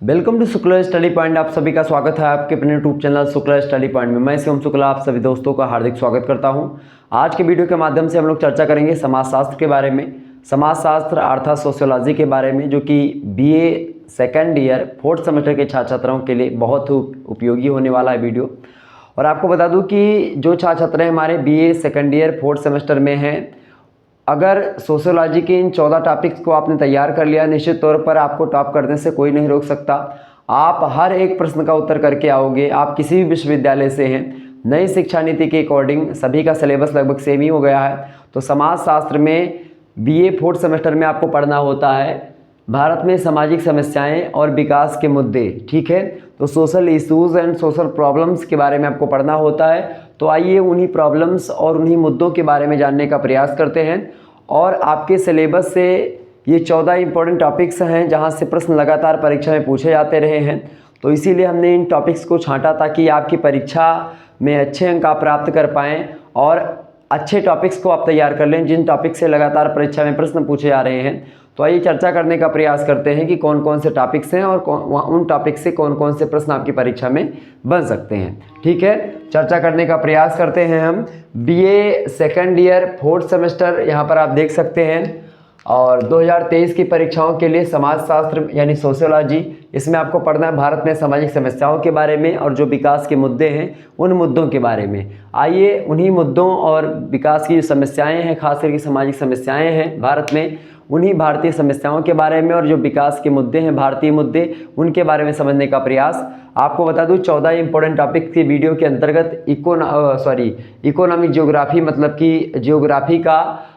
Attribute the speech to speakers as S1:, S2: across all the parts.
S1: Welcome to Shukla study point. आप सभी का स्वागत है आपके अपने YouTube channel Shukla study point में। मैं शिवम शुक्ला आप सभी दोस्तों का हार्दिक स्वागत करता हूं। आज के वीडियो के माध्यम से हम लोग चर्चा करेंगे समाजशास्त्र के बारे में, समाजशास्त्र अर्थात सोशियोलॉजी के बारे में, जो कि BA second year 4th semester के छात्र छात्राओं के लिए बहुत उपयोगी होने वाला है वीडियो। और आपको बता दूँ कि जो छात्र छात्र हमारे BA second year 4th semester में हैं, अगर सोशियोलॉजी के इन 14 टॉपिक्स को आपने तैयार कर लिया, निश्चित तौर पर आपको टॉप करने से कोई नहीं रोक सकता। आप हर एक प्रश्न का उत्तर करके आओगे। आप किसी भी विश्वविद्यालय से हैं, नई शिक्षा नीति के अकॉर्डिंग सभी का सिलेबस लगभग सेम ही हो गया है। तो समाजशास्त्र में बीए 4th सेमेस्टर में आपको पढ़ना होता है भारत में सामाजिक समस्याएं और विकास के मुद्दे, ठीक है। तो social issues and social problems के बारे में आपको पढ़ना होता है। तो आइए उन्हीं प्रॉब्लम्स और उन्हीं मुद्दों के बारे में जानने का प्रयास करते हैं। और आपके सिलेबस से ये 14 इंपॉर्टेंट टॉपिक्स हैं जहां से प्रश्न लगातार परीक्षा में पूछे जाते रहे हैं। तो इसीलिए हमने इन टॉपिक्स को छांटा ताकि आपकी परीक्षा में अच्छे अंक आप प्राप्त कर पाएँ और अच्छे टॉपिक्स को आप तैयार कर लें जिन टॉपिक से लगातार परीक्षा में प्रश्न पूछे जा रहे हैं। तो आइए चर्चा करने का प्रयास करते हैं कि कौन कौन से टॉपिक्स हैं और उन टॉपिक से कौन कौन से प्रश्न आपकी परीक्षा में बन सकते हैं, ठीक है। चर्चा करने का प्रयास करते हैं हम। BA second year 4th semester यहाँ पर आप देख सकते हैं। और 2023 की परीक्षाओं के लिए समाजशास्त्र यानी सोशियोलॉजी, इसमें आपको पढ़ना है भारत में सामाजिक समस्याओं के बारे में और जो विकास के मुद्दे हैं उन मुद्दों के बारे में। आइए उन्हीं मुद्दों और विकास की जो समस्याएं हैं, खास करके सामाजिक समस्याएं हैं भारत में, उन्हीं भारतीय समस्याओं के बारे में और जो विकास के मुद्दे हैं भारतीय मुद्दे, उनके बारे में समझने का प्रयास। आपको बता दूं 14 इंपॉर्टेंट टॉपिक की वीडियो के अंतर्गत इकोनॉमिक ज्योग्राफी, मतलब कि ज्योग्राफी का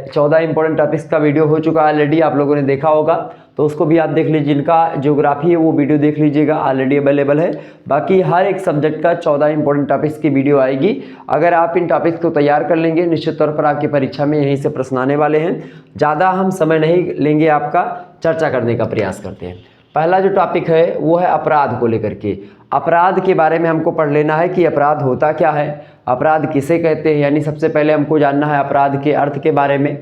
S1: 14 इंपॉर्टेंट टॉपिक्स का वीडियो हो चुका है ऑलरेडी, आप लोगों ने देखा होगा। तो उसको भी आप देख लीजिए, जिनका ज्योग्राफी है वो वीडियो देख लीजिएगा, ऑलरेडी अवेलेबल है। बाकी हर एक सब्जेक्ट का 14 इंपॉर्टेंट टॉपिक्स की वीडियो आएगी। अगर आप इन टॉपिक्स को तैयार कर लेंगे, निश्चित तौर पर आपकी परीक्षा में यहीं से प्रश्न आने वाले हैं। ज़्यादा हम समय नहीं लेंगे, आपका चर्चा करने का प्रयास करते हैं। पहला जो टॉपिक है वो है अपराध को लेकर के। अपराध के बारे में हमको पढ़ लेना है कि अपराध होता क्या है, अपराध किसे कहते हैं। यानी सबसे पहले हमको जानना है अपराध के अर्थ के बारे में,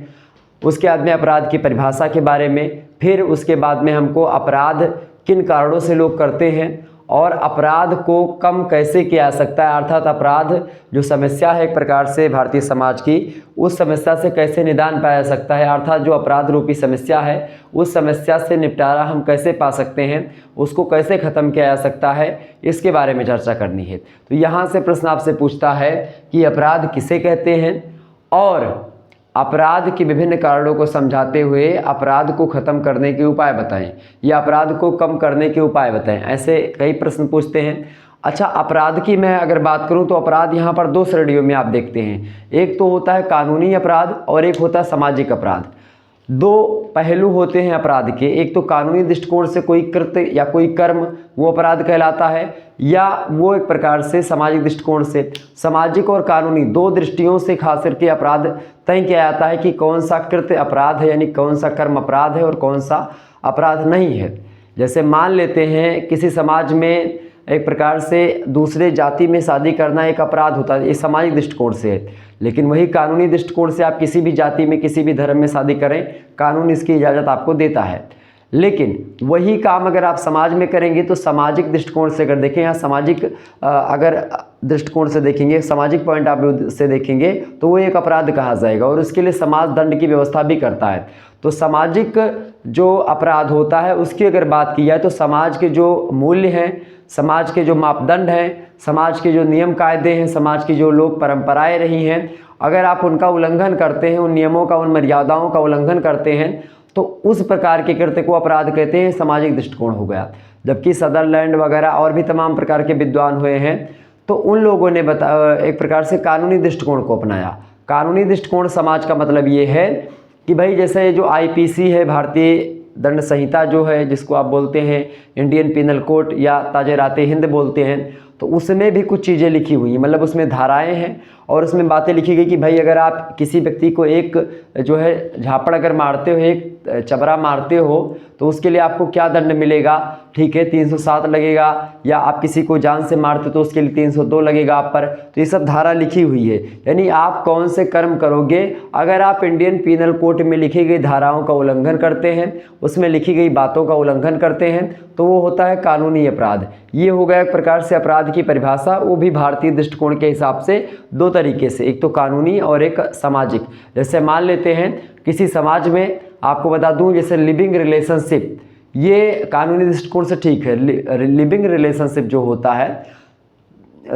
S1: उसके बाद में अपराध की परिभाषा के बारे में, फिर उसके बाद में हमको अपराध किन कारणों से लोग करते हैं और अपराध को कम कैसे किया जा सकता है, अर्थात अपराध जो समस्या है एक प्रकार से भारतीय समाज की, उस समस्या से कैसे निदान पाया जा सकता है, अर्थात जो अपराध रूपी समस्या है उस समस्या से निपटारा हम कैसे पा सकते हैं, उसको कैसे ख़त्म किया जा सकता है, इसके बारे में चर्चा करनी है। तो यहाँ से प्रश्न आपसे पूछता है कि अपराध किसे कहते हैं और अपराध के विभिन्न कारणों को समझाते हुए अपराध को खत्म करने के उपाय बताएं या अपराध को कम करने के उपाय बताएं। ऐसे कई प्रश्न पूछते हैं। अच्छा, अपराध की मैं अगर बात करूं तो अपराध यहाँ पर 2 श्रेणियों में आप देखते हैं। एक तो होता है कानूनी अपराध और एक होता है सामाजिक अपराध। 2 पहलू होते हैं अपराध के। एक तो कानूनी दृष्टिकोण से कोई कृत्य या कोई कर्म वो अपराध कहलाता है, या वो एक प्रकार से सामाजिक दृष्टिकोण से, सामाजिक और कानूनी 2 दृष्टियों से खास करके अपराध तय किया जाता है कि कौन सा कृत्य अपराध है, यानी कौन सा कर्म अपराध है और कौन सा अपराध नहीं है। जैसे मान लेते हैं किसी समाज में एक प्रकार से दूसरे जाति में शादी करना एक अपराध होता है, ये सामाजिक दृष्टिकोण से है। लेकिन वही कानूनी दृष्टिकोण से आप किसी भी जाति में किसी भी धर्म में शादी करें, कानून इसकी इजाज़त आपको देता है। लेकिन वही काम अगर आप समाज में करेंगे तो सामाजिक दृष्टिकोण से अगर देखें, यहाँ सामाजिक अगर दृष्टिकोण से देखेंगे, सामाजिक पॉइंट ऑफ व्यू से देखेंगे तो वो एक अपराध कहा जाएगा और उसके लिए समाज दंड की व्यवस्था भी करता है। तो सामाजिक जो अपराध होता है उसकी अगर बात की जाए तो समाज के जो मूल्य हैं, समाज के जो मापदंड हैं, समाज के जो नियम कायदे हैं, समाज की जो लोक परंपराएं रही हैं, अगर आप उनका उल्लंघन करते हैं, उन नियमों का, उन मर्यादाओं का उल्लंघन करते हैं, तो उस प्रकार के कृत्य को अपराध कहते हैं। सामाजिक दृष्टिकोण हो गया। जबकि सदरलैंड वगैरह और भी तमाम प्रकार के विद्वान हुए हैं तो उन लोगों ने एक प्रकार से कानूनी दृष्टिकोण को अपनाया। कानूनी दृष्टिकोण समाज का मतलब ये है कि भाई जैसे जो आईपीसी है, भारतीय दंड संहिता जो है, जिसको आप बोलते हैं इंडियन पिनल कोड या ताज़-ए हिंद बोलते हैं, तो उसमें भी कुछ चीज़ें लिखी हुई हैं, मतलब उसमें धाराएं हैं और उसमें बातें लिखी गई कि भाई अगर आप किसी व्यक्ति को एक जो है झापड़ अगर मारते हो, एक चबरा मारते हो तो उसके लिए आपको क्या दंड मिलेगा, ठीक है, 307 लगेगा, या आप किसी को जान से मारते तो उसके लिए 302 लगेगा आप पर। तो ये सब धारा लिखी हुई है, यानी आप कौन से कर्म करोगे अगर आप इंडियन पीनल कोड में लिखी गई धाराओं का उल्लंघन करते हैं, उसमें लिखी गई बातों का उल्लंघन करते हैं, तो वो होता है कानूनी अपराध। ये हो गया एक प्रकार से अपराध की परिभाषा, वो भी भारतीय दृष्टिकोण के हिसाब से दो तरीके से, एक तो कानूनी और एक सामाजिक। जैसे मान लेते हैं किसी समाज में, आपको बता दूं जैसे लिविंग रिलेशनशिप, ये कानूनी दृष्टिकोण से ठीक है। लिविंग रिलेशनशिप जो होता है,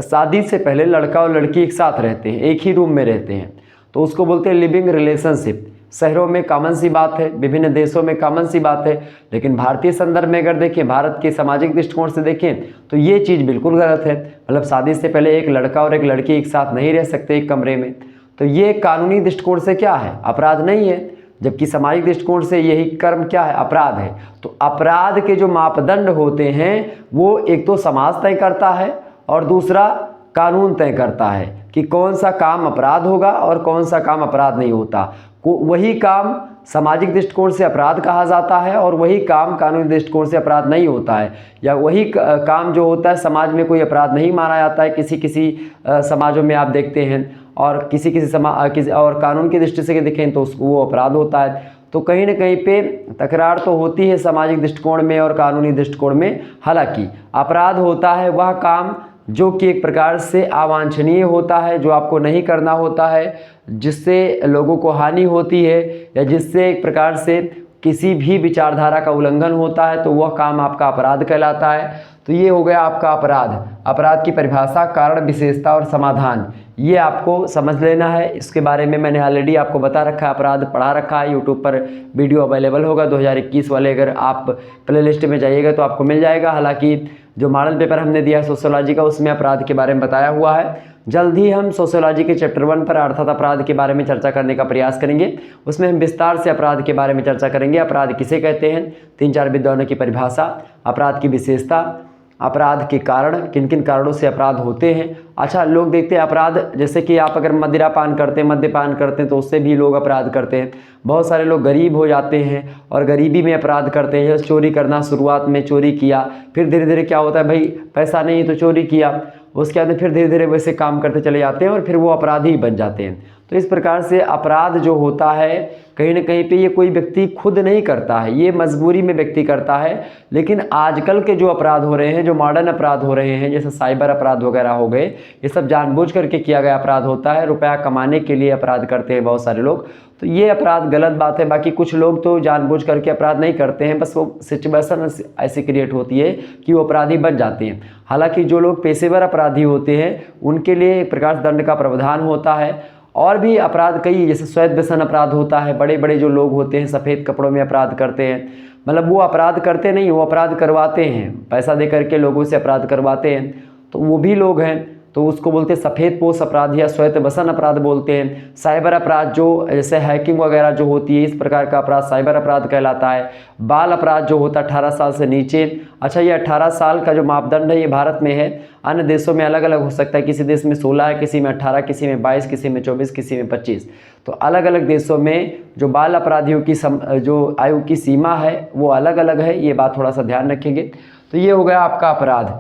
S1: शादी से पहले लड़का और लड़की एक साथ रहते हैं, एक ही रूम में रहते हैं, तो उसको बोलते हैं लिविंग रिलेशनशिप। शहरों में कॉमन सी बात है, विभिन्न देशों में कॉमन सी बात है, लेकिन भारतीय संदर्भ में अगर देखें, भारत के सामाजिक दृष्टिकोण से देखें तो ये चीज़ बिल्कुल गलत है। मतलब शादी से पहले एक लड़का और एक लड़की एक साथ नहीं रह सकते एक कमरे में, तो ये कानूनी दृष्टिकोण से क्या है, अपराध नहीं है, जबकि सामाजिक दृष्टिकोण से यही कर्म क्या है, अपराध है। तो अपराध के जो मापदंड होते हैं वो एक तो समाज तय करता है और दूसरा कानून तय करता है कि कौन सा काम अपराध होगा और कौन सा काम अपराध नहीं होता। वही काम सामाजिक दृष्टिकोण से अपराध कहा जाता है और वही काम कानूनी दृष्टिकोण से अपराध नहीं होता है, या वही काम जो होता है समाज में कोई अपराध नहीं माना जाता है। किसी किसी समाजों में आप देखते हैं, और किसी और कानून की दृष्टि से देखें तो वो अपराध होता है। तो कहीं ना कहीं पे तकरार तो होती है सामाजिक दृष्टिकोण में और कानूनी दृष्टिकोण में। हालांकि अपराध होता है वह काम जो कि एक प्रकार से अवांछनीय होता है, जो आपको नहीं करना होता है, जिससे लोगों को हानि होती है, या जिससे एक प्रकार से किसी भी विचारधारा का उल्लंघन होता है, तो वह काम आपका अपराध कहलाता है। तो ये हो गया आपका अपराध। अपराध की परिभाषा, कारण, विशेषता और समाधान, ये आपको समझ लेना है। इसके बारे में मैंने ऑलरेडी आपको बता रखा है, अपराध पढ़ा रखा है, यूट्यूब पर वीडियो अवेलेबल होगा 2021 वाले, अगर आप प्लेलिस्ट में जाइएगा तो आपको मिल जाएगा। हालांकि जो मॉडल पेपर हमने दिया है सोशियोलॉजी का, उसमें अपराध के बारे में बताया हुआ है। जल्द ही हम सोशियोलॉजी के चैप्टर 1 पर अर्थात अपराध के बारे में चर्चा करने का प्रयास करेंगे। उसमें हम विस्तार से अपराध के बारे में चर्चा करेंगे। अपराध किसे कहते हैं, 3-4 विद्वानों की परिभाषा, अपराध की विशेषता, अपराध के कारण, किन किन कारणों से अपराध होते हैं। अच्छा, लोग देखते हैं अपराध, जैसे कि आप अगर मदिरापान करते हैं, मद्यपान करते हैं, तो उससे भी लोग अपराध करते हैं। बहुत सारे लोग गरीब हो जाते हैं और गरीबी में अपराध करते हैं। चोरी करना, शुरुआत में चोरी किया, फिर धीरे धीरे क्या होता है, भाई पैसा नहीं तो चोरी किया, उसके बाद फिर धीरे धीरे वैसे काम करते चले जाते हैं और फिर वो अपराधी बन जाते हैं। तो इस प्रकार से अपराध जो होता है कहीं ना कहीं पे ये कोई व्यक्ति खुद नहीं करता है, ये मजबूरी में व्यक्ति करता है। लेकिन आजकल के जो अपराध हो रहे हैं, जो मॉडर्न अपराध हो रहे हैं, जैसे साइबर अपराध वगैरह हो गए, ये सब जानबूझ करके किया गया अपराध होता है। रुपया कमाने के लिए अपराध करते हैं बहुत सारे लोग, तो ये अपराध गलत बात है। बाकी कुछ लोग तो जानबूझ करके अपराध नहीं करते हैं, बस वो सिचुएशन ऐसी क्रिएट होती है कि वो अपराधी बन जाते हैं। हालांकि जो लोग पेशेवर अपराधी होते हैं उनके लिए एक प्रकार दंड का प्रावधान होता है। और भी अपराध कई, जैसे श्वेत व्यसन अपराध होता है, बड़े बड़े जो लोग होते हैं सफ़ेद कपड़ों में अपराध करते हैं, मतलब वो अपराध करते नहीं, वो अपराध करवाते हैं, पैसा दे करके लोगों से अपराध करवाते हैं, तो वो भी लोग हैं, तो उसको बोलते हैं सफ़ेद पोश अपराध या श्वेत व्यसन अपराध बोलते हैं। साइबर अपराध जो जैसे हैकिंग वगैरह जो होती है, इस प्रकार का अपराध साइबर अपराध कहलाता है। बाल अपराध जो होता है 18 साल से नीचे, अच्छा ये 18 साल का जो मापदंड है ये भारत में है, अन्य देशों में अलग अलग हो सकता है, किसी देश में 16 है, किसी में 18, किसी में 22, किसी में 24, किसी में 25। तो अलग अलग देशों में जो बाल अपराधियों की जो आयु की सीमा है वो अलग अलग है, ये बात थोड़ा सा ध्यान रखेंगे। तो ये हो गया आपका अपराध।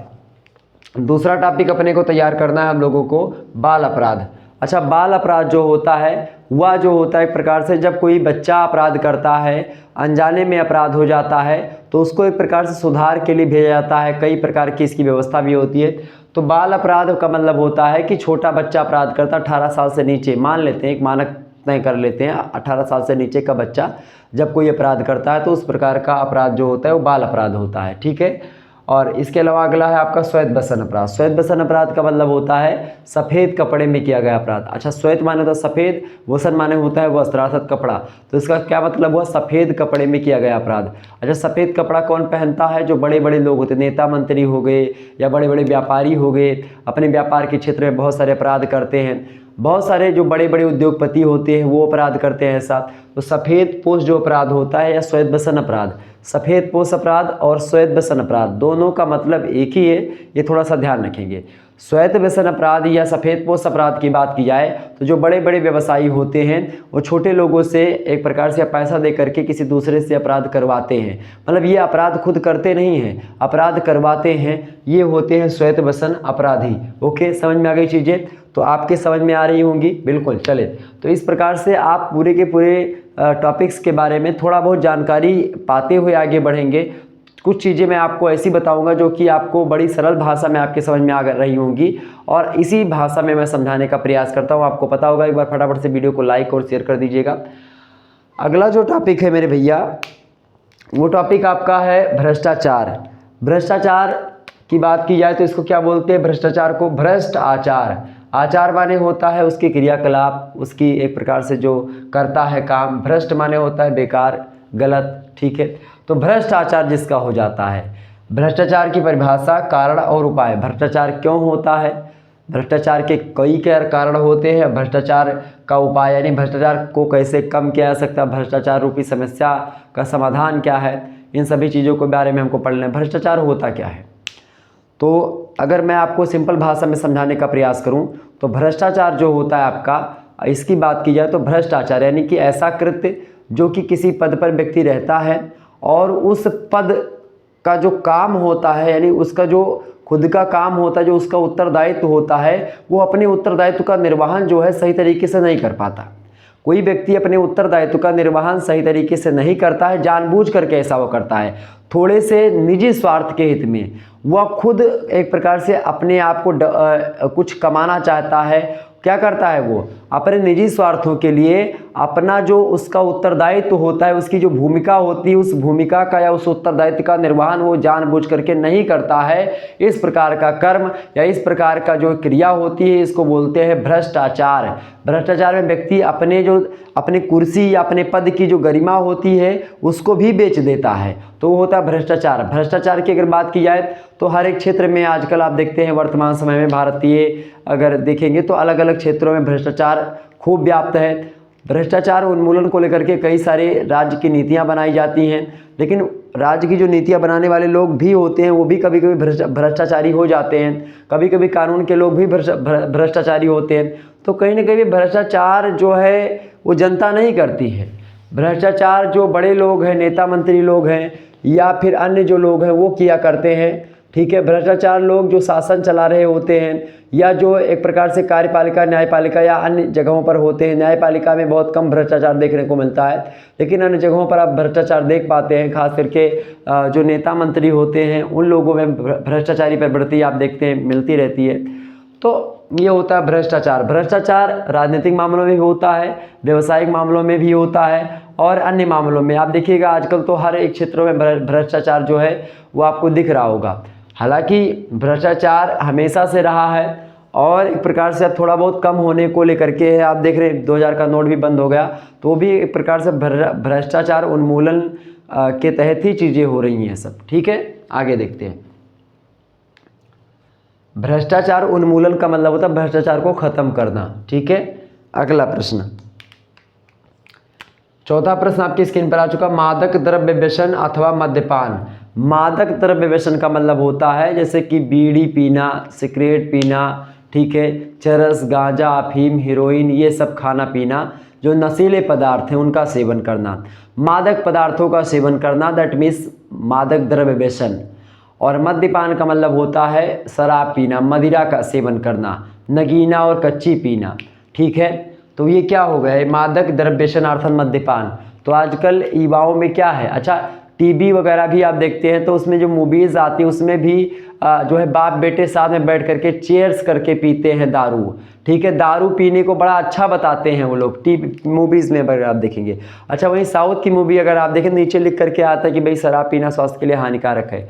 S1: दूसरा टॉपिक अपने को तैयार करना है हम लोगों को, बाल अपराध। अच्छा, बाल अपराध जो होता है वह जो होता है एक प्रकार से जब कोई बच्चा अपराध करता है, अनजाने में अपराध हो जाता है, तो उसको एक प्रकार से सुधार के लिए भेजा जाता है। कई प्रकार की इसकी व्यवस्था भी होती है। तो बाल अपराध का मतलब होता है कि छोटा बच्चा अपराध करता, 18 साल से नीचे, मान लेते हैं एक मानक तय कर लेते हैं, 18 साल से नीचे का बच्चा जब कोई अपराध करता है तो उस प्रकार का अपराध जो होता है वो बाल अपराध होता है, ठीक है। और इसके अलावा अगला है आपका श्वेत व्यसन अपराध। श्वेत व्यसन अपराध का मतलब होता है सफ़ेद कपड़े में किया गया अपराध। अच्छा, श्वेत माने होता है सफ़ेद, व्यसन माने होता है वस्त्र अर्थात कपड़ा, तो इसका क्या मतलब हुआ, सफ़ेद कपड़े में किया गया अपराध। अच्छा, सफ़ेद कपड़ा कौन पहनता है, जो बड़े बड़े लोग होते हैं, नेता मंत्री हो गए या बड़े बड़े व्यापारी हो गए, अपने व्यापार के क्षेत्र में बहुत सारे अपराध करते हैं। बहुत सारे जो बड़े बड़े उद्योगपति होते हैं वो अपराध करते हैं ऐसा। तो सफ़ेद पोश जो अपराध होता है या श्वेत व्यसन अपराध, सफ़ेदपोश अपराध और श्वेत व्यसन अपराध दोनों का मतलब एक ही है, ये थोड़ा सा ध्यान रखेंगे। श्वेत व्यसन अपराध या सफ़ेदपोश अपराध की बात की जाए तो जो बड़े बड़े व्यवसायी होते हैं वो छोटे लोगों से एक प्रकार से पैसा दे करके किसी दूसरे से अपराध करवाते हैं, मतलब ये अपराध खुद करते नहीं हैं, अपराध करवाते हैं, ये होते हैं श्वेत व्यसन अपराधी। ओके, समझ में आ गई चीज़ें? तो आपके समझ में आ रही होंगी, बिल्कुल। चले, तो इस प्रकार से आप पूरे के पूरे टॉपिक्स के बारे में थोड़ा बहुत जानकारी पाते हुए आगे बढ़ेंगे। कुछ चीज़ें मैं आपको ऐसी बताऊंगा जो कि आपको बड़ी सरल भाषा में आपके समझ में आ रही होंगी, और इसी भाषा में मैं समझाने का प्रयास करता हूं। आपको पता होगा, एक बार फटाफट से वीडियो को लाइक और शेयर कर दीजिएगा। अगला जो टॉपिक है मेरे भैया, वो टॉपिक आपका है भ्रष्टाचार। भ्रष्टाचार की बात की जाए तो इसको क्या बोलते हैं? भ्रष्टाचार को भ्रष्ट आचार। आचार माने होता है उसके क्रियाकलाप, उसकी एक प्रकार से जो करता है काम। भ्रष्ट माने होता है बेकार, गलत, ठीक है। तो भ्रष्ट आचार जिसका हो जाता है। भ्रष्टाचार की परिभाषा, कारण और उपाय। भ्रष्टाचार क्यों होता है, भ्रष्टाचार के कई कारण होते हैं, भ्रष्टाचार का उपाय यानी भ्रष्टाचार को कैसे कम किया जा सकता है, भ्रष्टाचार रूपी समस्या का समाधान क्या है, इन सभी चीज़ों के बारे में हमको पढ़ना है। भ्रष्टाचार होता क्या है, तो अगर मैं आपको सिंपल भाषा में समझाने का प्रयास करूं तो भ्रष्टाचार जो होता है आपका, इसकी बात की जाए तो भ्रष्टाचार यानी कि ऐसा कृत्य जो कि किसी पद पर व्यक्ति रहता है और उस पद का जो काम होता है यानी उसका जो खुद का काम होता है, जो उसका उत्तरदायित्व होता है, वो अपने उत्तरदायित्व का निर्वहन जो है सही तरीके से नहीं कर पाता। कोई व्यक्ति अपने उत्तरदायित्व का निर्वहन सही तरीके से नहीं करता है, जानबूझ करके ऐसा वो करता है, थोड़े से निजी स्वार्थ के हित में वह खुद एक प्रकार से अपने आप को कुछ कमाना चाहता है। क्या करता है वो? अपने निजी स्वार्थों के लिए अपना जो उसका उत्तरदायित्व होता है, उसकी जो भूमिका होती है, उस भूमिका का या उस उत्तरदायित्व का निर्वहन वो जानबूझ करके नहीं करता है। इस प्रकार का कर्म या इस प्रकार का जो क्रिया होती है, इसको बोलते हैं भ्रष्टाचार। भ्रष्टाचार में व्यक्ति अपने कुर्सी या अपने पद की जो गरिमा होती है उसको भी बेच देता है, तो वो होता है भ्रष्टाचार। भ्रष्टाचार की अगर बात की जाए तो हर एक क्षेत्र में आजकल आप देखते हैं, वर्तमान समय में भारतीय अगर देखेंगे तो अलग अलग क्षेत्रों में भ्रष्टाचार खूब व्याप्त है। भ्रष्टाचार उन्मूलन को लेकर के कई सारे राज्य की नीतियां बनाई जाती हैं, लेकिन राज्य की जो नीतियां बनाने वाले लोग भी होते हैं वो भी कभी कभी भ्रष्टाचारी हो जाते हैं, कभी कभी कानून के लोग भी भ्रष्टाचारी होते हैं। तो कहीं ना कहीं भ्रष्टाचार जो है वो जनता नहीं करती है। भ्रष्टाचार जो बड़े लोग हैं, नेता मंत्री लोग हैं या फिर अन्य जो लोग हैं वो किया करते हैं, ठीक है। भ्रष्टाचार लोग जो शासन चला रहे होते हैं या जो एक प्रकार से कार्यपालिका, न्यायपालिका या अन्य जगहों पर होते हैं। न्यायपालिका में बहुत कम भ्रष्टाचार देखने को मिलता है, लेकिन अन्य जगहों पर आप भ्रष्टाचार देख पाते हैं। खास करके जो नेता मंत्री होते हैं उन लोगों में भ्रष्टाचारी प्रवृत्ति आप देखते हैं मिलती रहती है। तो ये होता है भ्रष्टाचार। भ्रष्टाचार राजनीतिक मामलों में भी होता है, व्यवसायिक मामलों में भी होता है और अन्य मामलों में। आप देखिएगा आजकल तो हर एक क्षेत्रों में भ्रष्टाचार जो है वो आपको दिख रहा होगा। हालांकि भ्रष्टाचार हमेशा से रहा है और एक प्रकार से अब थोड़ा बहुत कम होने को लेकर के है। आप देख रहे हैं 2000 का नोट भी बंद हो गया, तो भी एक प्रकार से भ्रष्टाचार उन्मूलन के तहत ही चीज़ें हो रही हैं सब, ठीक है। आगे देखते हैं। भ्रष्टाचार उन्मूलन का मतलब होता है भ्रष्टाचार को खत्म करना, ठीक है। अगला प्रश्न, चौथा प्रश्न आपकी स्क्रीन पर आ चुका। मादक द्रव्य व्यसन अथवा मद्यपान। मादक द्रव्य व्यसन का मतलब होता है जैसे कि बीड़ी पीना, सिगरेट पीना, ठीक है, चरस, गांजा, अफीम, हीरोइन, ये सब खाना पीना, जो नशीले पदार्थ हैं उनका सेवन करना, मादक पदार्थों का सेवन करना, दैट मीन्स मादक द्रव्य व्यसन। और मद्यपान का मतलब होता है शराब पीना, मदिरा का सेवन करना, नगीना और कच्ची पीना, ठीक है। तो ये क्या हो गया, मादक द्रव्य व्यसन अर्थात मद्यपान। तो आजकल युवाओं में क्या है, अच्छा टीवी वगैरह भी आप देखते हैं तो उसमें जो मूवीज़ आती हैं उसमें भी जो है बाप बेटे साथ में बैठ करके चेयर्स करके पीते हैं दारू, ठीक है। दारू पीने को बड़ा अच्छा बताते हैं वो लोग टीवी मूवीज़ में अगर आप देखेंगे। अच्छा वहीं साउथ की मूवी अगर आप देखें नीचे लिख करके आता है कि भाई शराब पीना स्वास्थ्य के लिए हानिकारक है।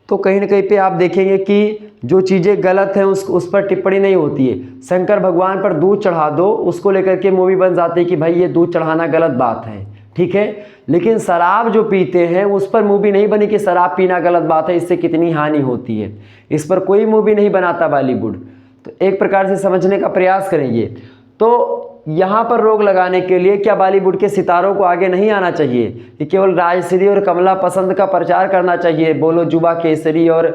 S1: तो कहीं ना कहीं पे आप देखेंगे कि जो चीज़ें गलत हैं उस पर टिप्पणी नहीं होती है। शंकर भगवान पर दूध चढ़ा दो, उसको लेकर के मूवी बन जाती है कि भाई ये दूध चढ़ाना गलत बात है, ठीक है। लेकिन शराब जो पीते हैं उस पर मूवी नहीं बनी कि शराब पीना गलत बात है, इससे कितनी हानि होती है, इस पर कोई मूवी नहीं बनाता बॉलीवुड। तो एक प्रकार से समझने का प्रयास करेंगे। तो यहाँ पर रोक लगाने के लिए क्या बॉलीवुड के सितारों को आगे नहीं आना चाहिए कि केवल राजश्री और कमला पसंद का प्रचार करना चाहिए? बोलो जुबा केसरी और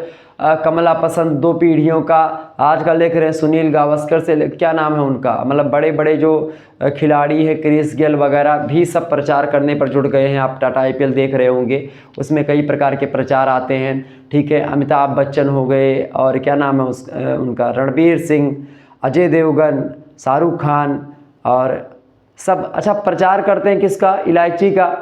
S1: कमला पसंद दो पीढ़ियों का आजकल देख रहे हैं। सुनील गावस्कर से क्या नाम है उनका, मतलब बड़े बड़े जो खिलाड़ी हैं क्रिस गेल वगैरह भी सब प्रचार करने पर जुट गए हैं। आप टाटा IPL देख रहे होंगे, उसमें कई प्रकार के प्रचार आते हैं। ठीक है, अमिताभ बच्चन हो गए और क्या नाम है उनका, रणबीर सिंह, अजय देवगन, शाहरुख खान और सब अच्छा प्रचार करते हैं किसका, इलायची का।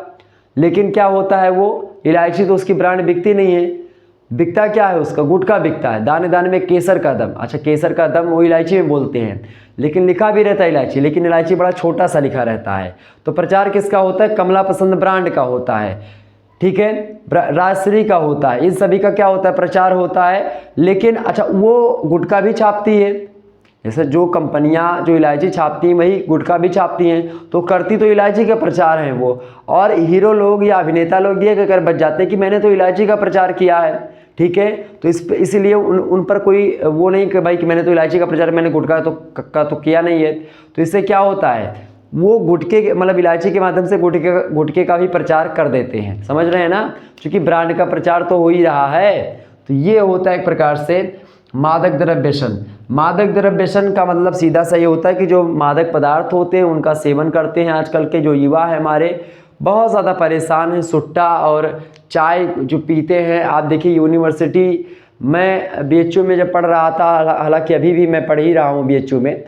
S1: लेकिन क्या होता है, वो इलायची तो उसकी ब्रांड बिकती नहीं है, बिकता क्या है उसका, गुटखा बिकता है। दाने दाने में केसर का दम, अच्छा केसर का दम वो इलायची में बोलते हैं, लेकिन लिखा भी रहता है इलायची, लेकिन इलायची बड़ा छोटा सा लिखा रहता है। तो प्रचार किसका होता है, कमला पसंद ब्रांड का होता है। ठीक है, राजश्री का होता है, इन सभी का क्या होता है, प्रचार होता है। लेकिन अच्छा वो गुटखा भी छापती है, जैसे जो कंपनियां जो इलायची छापती हैं वही गुटखा भी छापती हैं, तो करती तो इलायची का प्रचार है वो। और हीरो लोग या अभिनेता लोग ये कहकर बच जाते हैं कि मैंने तो इलायची का प्रचार किया है। ठीक है, तो इसीलिए उन पर कोई वो नहीं कि भाई कि मैंने तो इलायची का प्रचार, मैंने गुटखा तो किया नहीं है। तो इससे क्या होता है, वो गुटखे मतलब इलायची के माध्यम से गुटखे का भी प्रचार कर देते हैं। समझ रहे हैं ना, क्योंकि ब्रांड का प्रचार तो हो ही रहा है। तो ये होता है एक प्रकार से मादक द्रव्य व्यसन। मादक द्रव्य व्यसन का मतलब सीधा सा ये होता है कि जो मादक पदार्थ होते हैं उनका सेवन करते हैं। आजकल के जो युवा है हमारे बहुत ज़्यादा परेशान हैं, सुट्टा और चाय जो पीते हैं। आप देखिए यूनिवर्सिटी, मैं BHU में जब पढ़ रहा था, हालांकि अभी भी मैं पढ़ ही रहा हूँ BHU में,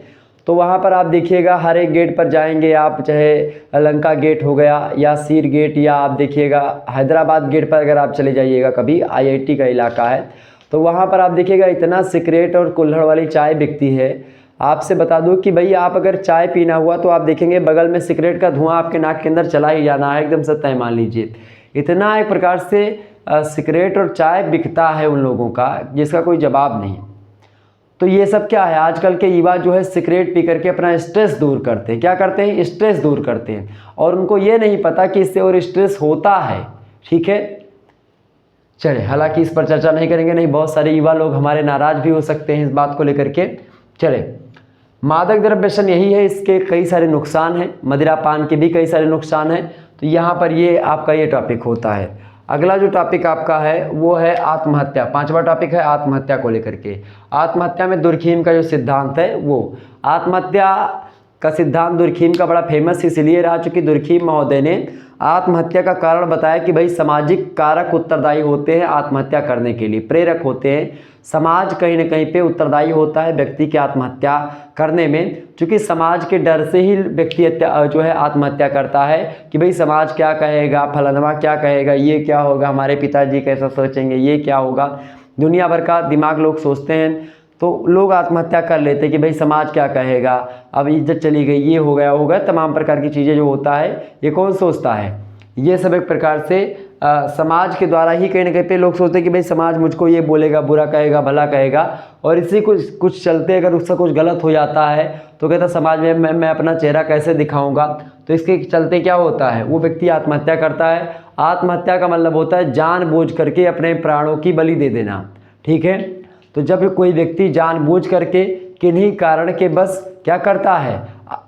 S1: तो वहाँ पर आप देखिएगा हर एक गेट पर जाएंगे आप, चाहे लंका गेट हो गया या सीर गेट, या आप देखिएगा हैदराबाद गेट पर अगर आप चले जाइएगा कभी, IIT का इलाका है, तो वहाँ पर आप देखिएगा इतना सिगरेट और कुल्हड़ वाली चाय बिकती है। आपसे बता दूं कि भाई आप अगर चाय पीना हुआ तो आप देखेंगे बगल में सिगरेट का धुआं आपके नाक के अंदर चला ही जाना है, एकदम से तय मान लीजिए। इतना एक प्रकार से सिगरेट और चाय बिकता है उन लोगों का जिसका कोई जवाब नहीं। तो ये सब क्या है, आजकल के युवा जो है सिगरेट पी करके अपना स्ट्रेस दूर करते हैं। क्या करते हैं, स्ट्रेस दूर करते हैं, और उनको ये नहीं पता कि इससे और स्ट्रेस होता है। ठीक है, चले हालांकि इस पर चर्चा नहीं करेंगे, नहीं बहुत सारे युवा लोग हमारे नाराज भी हो सकते हैं इस बात को लेकर के। चले, मादक द्रव्य व्यसन यही है, इसके कई सारे नुकसान हैं, मदिरा पान के भी कई सारे नुकसान हैं। तो यहाँ पर ये आपका ये टॉपिक होता है। अगला जो टॉपिक आपका है वो है आत्महत्या। 5वां टॉपिक है आत्महत्या को लेकर के। आत्महत्या में दुर्खीम का जो सिद्धांत है, वो आत्महत्या का सिद्धांत दुर्खीम का बड़ा फेमस इसलिए रहा चूँकि दुर्खीम महोदय ने आत्महत्या का कारण बताया कि भाई सामाजिक कारक उत्तरदायी होते हैं आत्महत्या करने के लिए, प्रेरक होते हैं। समाज कहीं ना कहीं पे उत्तरदायी होता है व्यक्ति की आत्महत्या करने में, क्योंकि समाज के डर से ही व्यक्ति जो है आत्महत्या करता है कि भाई समाज क्या कहेगा, फलाना क्या कहेगा, ये क्या होगा, हमारे पिताजी कैसा सोचेंगे, ये क्या होगा, दुनिया भर का दिमाग लोग सोचते हैं। तो लोग आत्महत्या कर लेते हैं कि भाई समाज क्या कहेगा, अब इज्जत चली गई, ये हो गया होगा, तमाम प्रकार की चीज़ें जो होता है ये कौन सोचता है, ये सब एक प्रकार से समाज के द्वारा ही कहीं ना कहीं पे लोग सोचते हैं कि भाई समाज मुझको ये बोलेगा, बुरा कहेगा, भला कहेगा, और इसी कुछ चलते अगर उसका कुछ गलत हो जाता है तो कहता समाज में मैं अपना चेहरा कैसे दिखाऊंगा। तो इसके चलते क्या होता है, वो व्यक्ति आत्महत्या करता है। आत्महत्या का मतलब होता है जानबूझ करके अपने प्राणों की बलि दे देना। ठीक है, तो जब कोई व्यक्ति जानबूझ करके किन्हीं कारण के बस क्या करता है,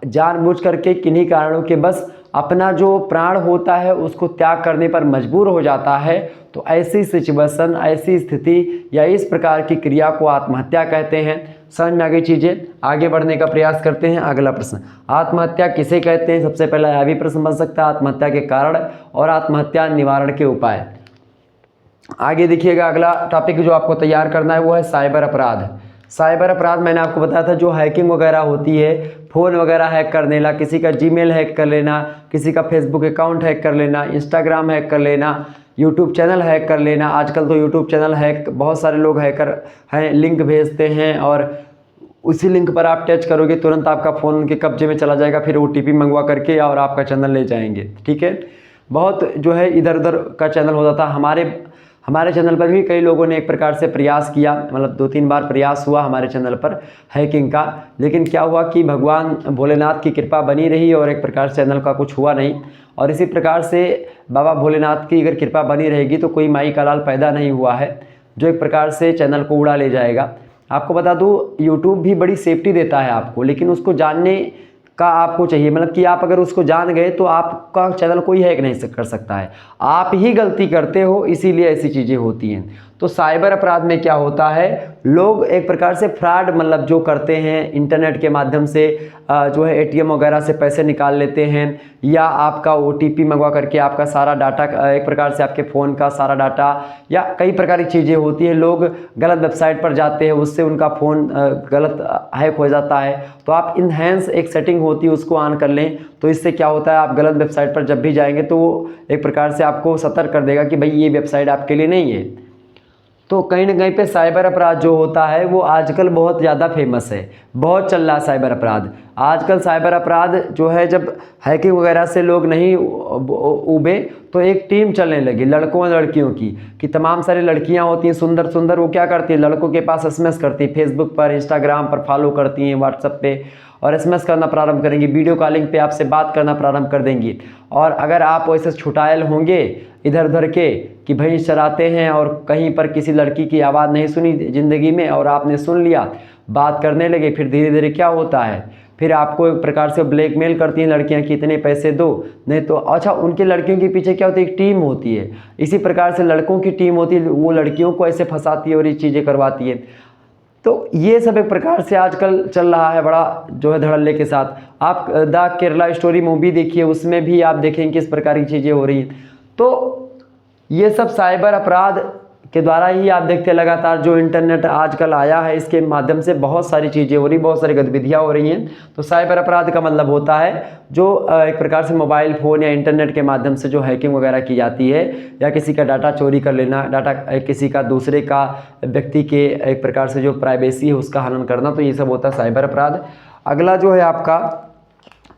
S1: जानबूझ करके किन्हीं कारणों के बस अपना जो प्राण होता है उसको त्याग करने पर मजबूर हो जाता है, तो ऐसी सिचुएशन, ऐसी स्थिति या इस प्रकार की क्रिया को आत्महत्या कहते हैं। समझ में आ गई चीज़ें, आगे बढ़ने का प्रयास करते हैं। अगला प्रश्न, आत्महत्या किसे कहते हैं? सबसे पहला यह भी प्रश्न बन सकता है, आत्महत्या के कारण और आत्महत्या निवारण के उपाय। आगे देखिएगा, अगला टॉपिक जो आपको तैयार करना है वो है साइबर अपराध। साइबर अपराध मैंने आपको बताया था, जो हैकिंग वगैरह होती है, फ़ोन वगैरह हैक कर लेना, किसी का जीमेल हैक कर लेना, किसी का फेसबुक अकाउंट हैक कर लेना, इंस्टाग्राम हैक कर लेना, यूट्यूब चैनल हैक कर लेना। आजकल तो यूट्यूब चैनल हैक, बहुत सारे लोग हैकर हैं, लिंक भेजते हैं और उसी लिंक पर आप टच करोगे तुरंत आपका फ़ोन उनके कब्जे में चला जाएगा, फिर OTP मंगवा करके और आपका चैनल ले जाएंगे। ठीक है, बहुत जो है इधर उधर का चैनल होता था। हमारे चैनल पर भी कई लोगों ने एक प्रकार से प्रयास किया, मतलब 2-3 बार प्रयास हुआ हमारे चैनल पर हैकिंग का, लेकिन क्या हुआ कि भगवान भोलेनाथ की कृपा बनी रही और एक प्रकार से चैनल का कुछ हुआ नहीं। और इसी प्रकार से बाबा भोलेनाथ की अगर कृपा बनी रहेगी तो कोई माई का लाल पैदा नहीं हुआ है जो एक प्रकार से चैनल को उड़ा ले जाएगा। आपको बता दूँ, यूट्यूब भी बड़ी सेफ्टी देता है आपको, लेकिन उसको जानने का आपको चाहिए, मतलब कि आप अगर उसको जान गए तो आपका चैनल कोई हैक नहीं कर सकता है, आप ही गलती करते हो, इसीलिए ऐसी चीज़ें होती हैं। तो साइबर अपराध में क्या होता है, लोग एक प्रकार से फ्रॉड मतलब जो करते हैं इंटरनेट के माध्यम से जो है एटीएम वगैरह से पैसे निकाल लेते हैं, या आपका ओटीपी मंगवा करके आपका सारा डाटा, एक प्रकार से आपके फ़ोन का सारा डाटा, या कई प्रकार की चीज़ें होती है, लोग गलत वेबसाइट पर जाते हैं, उससे उनका फ़ोन गलत हैक हो जाता है। तो आप इनहेंस एक सेटिंग होती है उसको ऑन कर लें, तो इससे क्या होता है, आप गलत वेबसाइट पर जब भी जाएंगे तो वो एक प्रकार से आपको सतर्क कर देगा कि भाई ये वेबसाइट आपके लिए नहीं है। तो कहीं ना कहीं पे साइबर अपराध जो होता है वो आजकल बहुत ज़्यादा फेमस है, बहुत चल रहा है साइबर अपराध आजकल। साइबर अपराध जो है, जब हैकिंग वगैरह से लोग नहीं उबे तो एक टीम चलने लगी लड़कों और लड़कियों की, कि तमाम सारी लड़कियां होती हैं सुंदर सुंदर, वो क्या करती हैं, लड़कों के पास एसएमएस करती हैं, फेसबुक पर, इंस्टाग्राम पर फॉलो करती हैं, व्हाट्सएप पे, और एसएमएस करना प्रारंभ करेंगी, वीडियो कॉलिंग पे आपसे बात करना प्रारंभ कर देंगी। और अगर आप वैसे छुटायल होंगे इधर उधर के कि भाई चलाते हैं और कहीं पर किसी लड़की की आवाज़ नहीं सुनी ज़िंदगी में और आपने सुन लिया, बात करने लगे, फिर धीरे धीरे क्या होता है, फिर आपको एक प्रकार से ब्लैकमेल करती हैं लड़कियां कि इतने पैसे दो, नहीं तो अच्छा, उनके लड़कियों के पीछे क्या होती है, एक टीम होती है, इसी प्रकार से लड़कों की टीम होती है, वो लड़कियों को ऐसे फंसाती है और ये चीज़ें करवाती है। तो ये सब एक प्रकार से आजकल चल रहा है बड़ा जो है धड़ल्ले के साथ। आप द केरला स्टोरी मूवी देखिए, उसमें भी आप देखेंगे किस प्रकार की चीज़ें हो रही हैं। तो ये सब साइबर अपराध के द्वारा ही आप देखते हैं, लगातार जो इंटरनेट आजकल आया है इसके माध्यम से बहुत सारी चीज़ें हो रही, बहुत सारी गतिविधियाँ हो रही हैं। तो साइबर अपराध का मतलब होता है जो एक प्रकार से मोबाइल फ़ोन या इंटरनेट के माध्यम से जो हैकिंग वगैरह की जाती है, या किसी का डाटा चोरी कर लेना, डाटा किसी का दूसरे का व्यक्ति के एक प्रकार से जो प्राइवेसी है उसका हनन करना, तो ये सब होता है साइबर अपराध। अगला जो है आपका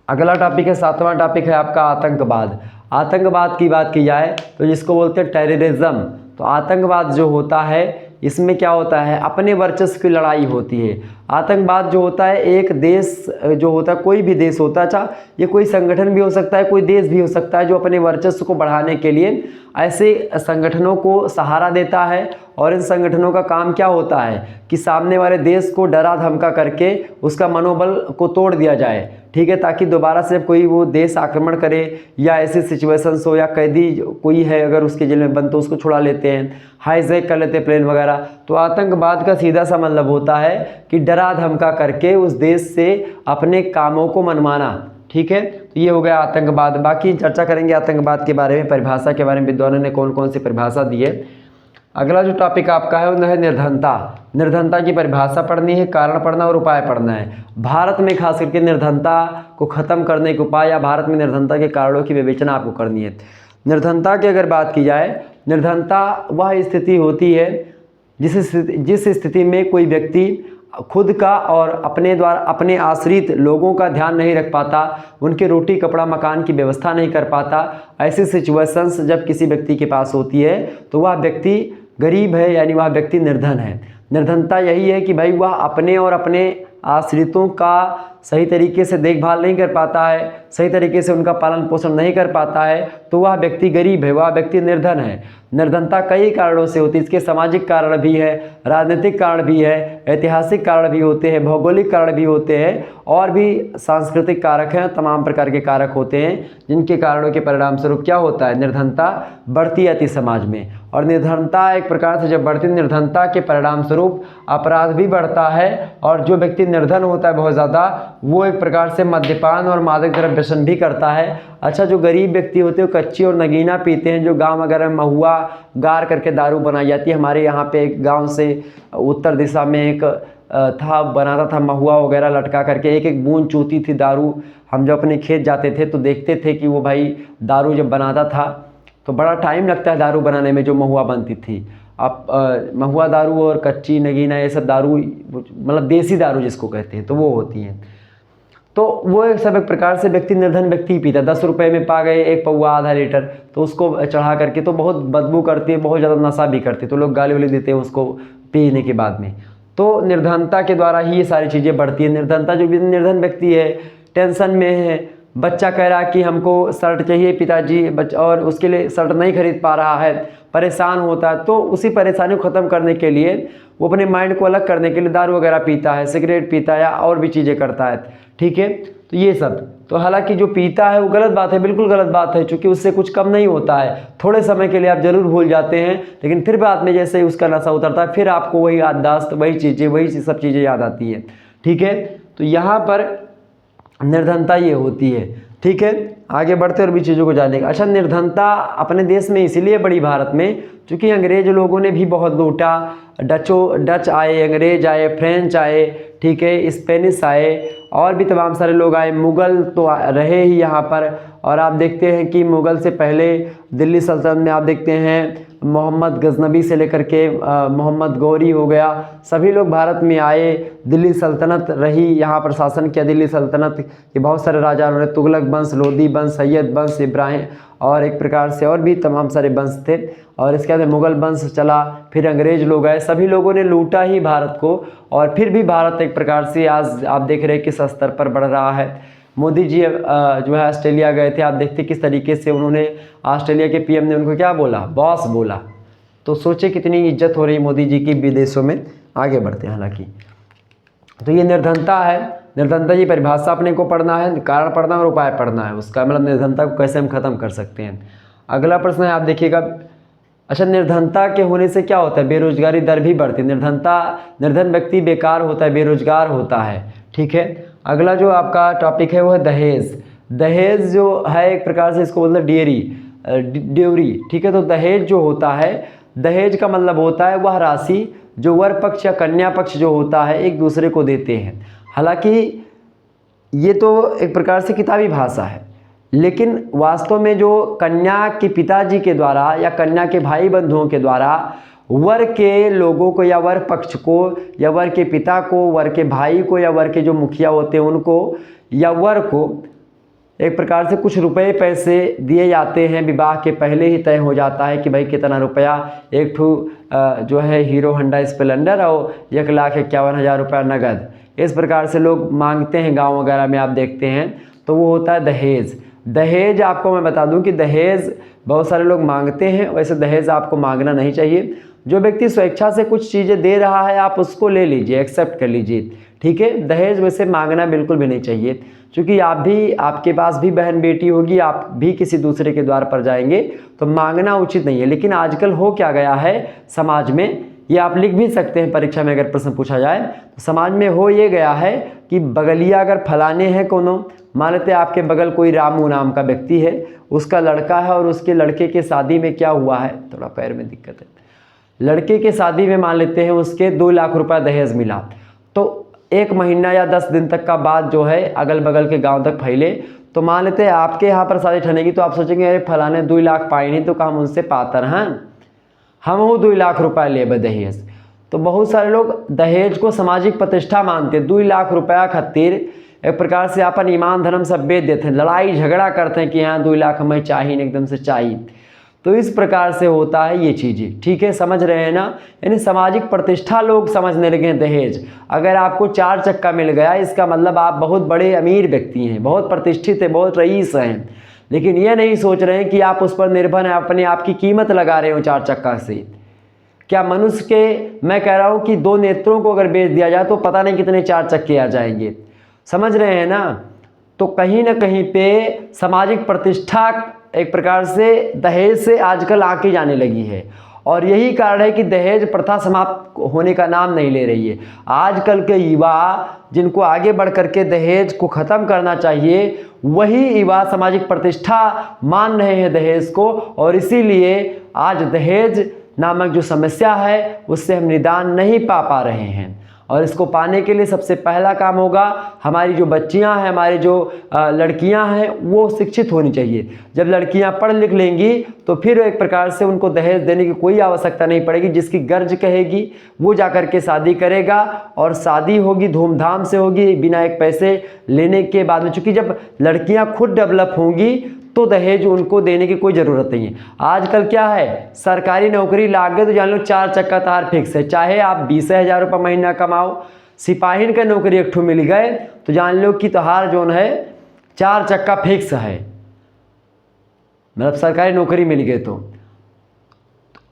S1: अगला टॉपिक है, 7वां टॉपिक है आपका आतंकवाद। आतंकवाद की बात की जाए तो जिसको बोलते हैं टेररिज्म। तो आतंकवाद जो होता है इसमें क्या होता है, अपने वर्चस्व की लड़ाई होती है। आतंकवाद जो होता है, एक देश जो होता है, कोई भी देश होता है, अच्छा ये कोई संगठन भी हो सकता है, कोई देश भी हो सकता है, जो अपने वर्चस्व को बढ़ाने के लिए ऐसे संगठनों को सहारा देता है। और इन संगठनों का काम क्या होता है कि सामने वाले देश को डरा धमका करके उसका मनोबल को तोड़ दिया जाए, ठीक है, ताकि दोबारा से कोई वो देश आक्रमण करे, या ऐसी सिचुएशंस हो, या कैदी कोई है अगर उसके जेल में बंद तो उसको छुड़ा लेते हैं, हाईजैक कर लेते हैं प्लेन वगैरह। तो आतंकवाद का सीधा सा मतलब होता है कि डरा धमका करके उस देश से अपने कामों को मनवाना, ठीक है। तो ये हो गया आतंकवाद। बाकी चर्चा करेंगे आतंकवाद के बारे में, परिभाषा के बारे में विद्वानों ने कौन कौन सी परिभाषा दी है। अगला जो टॉपिक आपका है वह है निर्धनता। निर्धनता की परिभाषा पढ़नी है, कारण पढ़ना और उपाय पढ़ना है। भारत में खास करके निर्धनता को ख़त्म करने के उपाय या भारत में निर्धनता के कारणों की विवेचना आपको करनी है। निर्धनता की अगर बात की जाए, निर्धनता वह स्थिति होती है जिस स्थिति में कोई व्यक्ति खुद का और अपने आश्रित लोगों का ध्यान नहीं रख पाता, उनके रोटी कपड़ा मकान की व्यवस्था नहीं कर पाता। ऐसी सिचुएशंस जब किसी व्यक्ति के पास होती है तो वह व्यक्ति गरीब है, यानी वह व्यक्ति निर्धन है। निर्धनता यही है कि भाई वह अपने और अपने आश्रितों का सही तरीके से देखभाल नहीं कर पाता है, सही तरीके से उनका पालन पोषण नहीं कर पाता है, तो वह व्यक्ति गरीब है, वह व्यक्ति निर्धन है। निर्धनता कई कारणों से होती है, इसके सामाजिक कारण भी है, राजनीतिक कारण भी है, ऐतिहासिक कारण भी होते हैं, भौगोलिक कारण भी होते हैं, और भी सांस्कृतिक कारक हैं, तमाम प्रकार के कारक होते हैं जिनके कारणों के परिणाम स्वरूप क्या होता है, निर्धनता बढ़ती जाती समाज में। और निर्धनता एक प्रकार से जब बढ़ती, निर्धनता के परिणाम स्वरूप अपराध भी बढ़ता है। और जो व्यक्ति निर्धन होता है बहुत ज़्यादा, वो एक प्रकार से मद्यपान और मादक द्रव्य व्यसन भी करता है। अच्छा, जो गरीब व्यक्ति होते हैं वो कच्ची और नगीना पीते हैं, जो गांव वगैरह में महुआ गार करके दारू बनाई जाती है। हमारे यहाँ पे एक गांव से उत्तर दिशा में एक बनाता था महुआ वगैरह लटका करके, एक एक बूंद चूती थी दारू। हम जब अपने खेत जाते थे तो देखते थे कि वो भाई दारू जब बनाता था तो बड़ा टाइम लगता है दारू बनाने में, जो महुआ बनती थी। अब महुआ दारू और कच्ची नगीना ये सब दारू, मतलब देसी दारू जिसको कहते हैं, तो वो होती हैं। तो वो एक सब एक प्रकार से व्यक्ति निर्धन व्यक्ति ही पीता। 10 रुपये में पा गए एक पौवा आधा लीटर, तो उसको चढ़ा करके, तो बहुत बदबू करती है, बहुत ज़्यादा नशा भी करती है, तो लोग गाली वाली देते हैं उसको पीने के बाद में। तो निर्धनता के द्वारा ही ये सारी चीज़ें बढ़ती है। निर्धनता, जो निर्धन व्यक्ति है, टेंशन में है, बच्चा कह रहा है कि हमको शर्ट चाहिए पिताजी, और उसके लिए शर्ट नहीं खरीद पा रहा है, परेशान होता है, तो उसी परेशानी को ख़त्म करने के लिए वो अपने माइंड को अलग करने के लिए दारू वगैरह पीता है, सिगरेट पीता है या और भी चीज़ें करता है। ठीक है, तो ये सब, तो हालांकि जो पीता है वो गलत बात है, बिल्कुल गलत बात है, क्योंकि उससे कुछ कम नहीं होता है। थोड़े समय के लिए आप ज़रूर भूल जाते हैं, लेकिन फिर बाद में जैसे ही उसका नशा उतरता है फिर आपको वही याददाश्त, वही चीज़ें, वही सब चीज़ें याद आती है। ठीक है, तो यहाँ पर निर्धनता ये होती है। ठीक है, आगे बढ़ते और भी चीज़ों को जानेंगे। अच्छा, निर्धनता अपने देश में इसीलिए बड़ी भारत में क्योंकि अंग्रेज लोगों ने भी बहुत लूटा। डच आए, अंग्रेज आए, फ्रेंच आए, ठीक है, स्पेनिश आए और भी तमाम सारे लोग आए। मुग़ल तो रहे ही यहाँ पर, और आप देखते हैं कि मुग़ल से पहले दिल्ली सल्तनत में आप देखते हैं मोहम्मद गजनबी से लेकर के मोहम्मद गौरी हो गया, सभी लोग भारत में आए। दिल्ली सल्तनत रही, यहाँ पर शासन किया दिल्ली सल्तनत के बहुत सारे राजा उन्होंने, तुगलक वंश, लोधी वंश, सैयद वंश, इब्राहिम और एक प्रकार से और भी तमाम सारे वंश थे। और इसके बाद मुग़ल वंश चला, फिर अंग्रेज लोग आए, सभी लोगों ने लूटा ही भारत को। और फिर भी भारत एक प्रकार से आज आप देख रहे हैं किस स्तर पर बढ़ रहा है। मोदी जी जो है ऑस्ट्रेलिया गए थे, आप देखते किस तरीके से उन्होंने, ऑस्ट्रेलिया के पीएम ने उनको क्या बोला, बॉस बोला। तो सोचे कितनी इज्जत हो रही मोदी जी की विदेशों में। आगे बढ़ते हैं। हालांकि तो ये निर्धनता है। निर्धनता की परिभाषा अपने को पढ़ना है, कारण पढ़ना और उपाय पढ़ना है उसका, मतलब निर्धनता को कैसे हम खत्म कर सकते हैं। अगला प्रश्न है, आप देखिएगा। अच्छा, निर्धनता के होने से क्या होता है, बेरोजगारी दर भी बढ़ती है। निर्धन व्यक्ति बेकार होता है, बेरोजगार होता है। ठीक है, अगला जो आपका टॉपिक है वो है दहेज। दहेज जो है एक प्रकार से इसको बोलते हैं ड्योरी। ठीक है, तो दहेज जो होता है, दहेज का मतलब होता है वह राशि जो वर पक्ष या कन्या पक्ष जो होता है एक दूसरे को देते हैं। हालांकि ये तो एक प्रकार से किताबी भाषा है, लेकिन वास्तव में जो कन्या के पिताजी के द्वारा या कन्या के भाई बंधुओं के द्वारा वर के लोगों को या वर पक्ष को या वर के पिता को, वर के भाई को या वर के जो मुखिया होते हैं उनको या वर को एक प्रकार से कुछ रुपए पैसे दिए जाते हैं। विवाह के पहले ही तय हो जाता है कि भाई कितना रुपया, एक ठू जो है हीरो होंडा स्प्लेंडर और 1,51,000 रुपया नगद, इस प्रकार से लोग मांगते हैं गांव वगैरह में आप देखते हैं। तो वो होता है दहेज। दहेज आपको मैं बता दूं कि दहेज बहुत सारे लोग मांगते हैं, वैसे दहेज आपको मांगना नहीं चाहिए। जो व्यक्ति स्वेच्छा से कुछ चीज़ें दे रहा है आप उसको ले लीजिए, एक्सेप्ट कर लीजिए। ठीक है, दहेज वैसे मांगना बिल्कुल भी नहीं चाहिए, क्योंकि आप भी, आपके पास भी बहन बेटी होगी, आप भी किसी दूसरे के द्वार पर जाएंगे, तो मांगना उचित नहीं है। लेकिन आजकल हो क्या गया है समाज में, ये आप लिख भी सकते हैं परीक्षा में अगर प्रश्न पूछा जाए, तो समाज में हो ये गया है कि बगलिया अगर फलाने हैं कोनो, मान लेते हैं आपके बगल कोई रामू नाम का व्यक्ति है, उसका लड़का है और उसके लड़के के शादी में क्या हुआ है, थोड़ा पैर में दिक्कत है, लड़के के शादी में मान लेते हैं उसके 2 लाख रुपया दहेज मिला, तो 1 महीना या 10 दिन तक का बात जो है अगल बगल के गांव तक फैले, तो मान लेते हैं आपके यहाँ पर शादी ठनेगी, तो आप सोचेंगे अरे फलाने 2 लाख पाए नहीं तो हम उनसे पातर हैं, हम वो 2 लाख रुपया ले दहेज। तो बहुत सारे लोग दहेज को सामाजिक प्रतिष्ठा मानते हैं। 2 लाख रुपया खातिर एक प्रकार से अपन ईमान धर्म सब बेच देते हैं, लड़ाई झगड़ा करते हैं कि यहाँ 2 लाख हमें चाहिए, एकदम से चाहिए। तो इस प्रकार से होता है ये चीज़ें। ठीक है, समझ रहे हैं ना, यानी सामाजिक प्रतिष्ठा लोग समझने लगे हैं दहेज। अगर आपको 4 चक्का मिल गया इसका मतलब आप बहुत बड़े अमीर व्यक्ति हैं, बहुत प्रतिष्ठित हैं, बहुत रईस हैं, लेकिन ये नहीं सोच रहे हैं कि आप उस पर निर्भर हैं, अपने आप की कीमत लगा रहे हो 4 चक्का से। क्या मनुष्य के, मैं कह रहा हूँ कि 2 नेत्रों को अगर बेच दिया जाए तो पता नहीं कितने 4 चक्के आ जाएंगे, समझ रहे हैं ना। तो कहीं ना कहीं पे सामाजिक प्रतिष्ठा एक प्रकार से दहेज से आजकल आके जाने लगी है, और यही कारण है कि दहेज प्रथा समाप्त होने का नाम नहीं ले रही है। आजकल के युवा जिनको आगे बढ़ करके दहेज को ख़त्म करना चाहिए, वही युवा सामाजिक प्रतिष्ठा मान रहे हैं दहेज को, और इसीलिए आज दहेज नामक जो समस्या है उससे हम निदान नहीं पा रहे हैं। और इसको पाने के लिए सबसे पहला काम होगा, हमारी जो बच्चियां हैं, हमारी जो लड़कियां हैं, वो शिक्षित होनी चाहिए। जब लड़कियां पढ़ लिख लेंगी तो फिर एक प्रकार से उनको दहेज देने की कोई आवश्यकता नहीं पड़ेगी। जिसकी गर्ज कहेगी वो जाकर के शादी करेगा, और शादी होगी धूमधाम से होगी, बिना एक पैसे लेने के बाद में। चूँकि जब लड़कियाँ खुद डेवलप होंगी तो दहेज उनको देने की कोई ज़रूरत नहीं है। आजकल क्या है, सरकारी नौकरी लाग गए तो जान लो 4 चक्का तार फिक्स है, चाहे आप 20,000 रुपये महीना कमाओ। सिपाहीन का नौकरी एक ठू मिल गए तो जान लो कि तोहार जोन है 4 चक्का फिक्स है, मतलब सरकारी नौकरी मिल गई। तो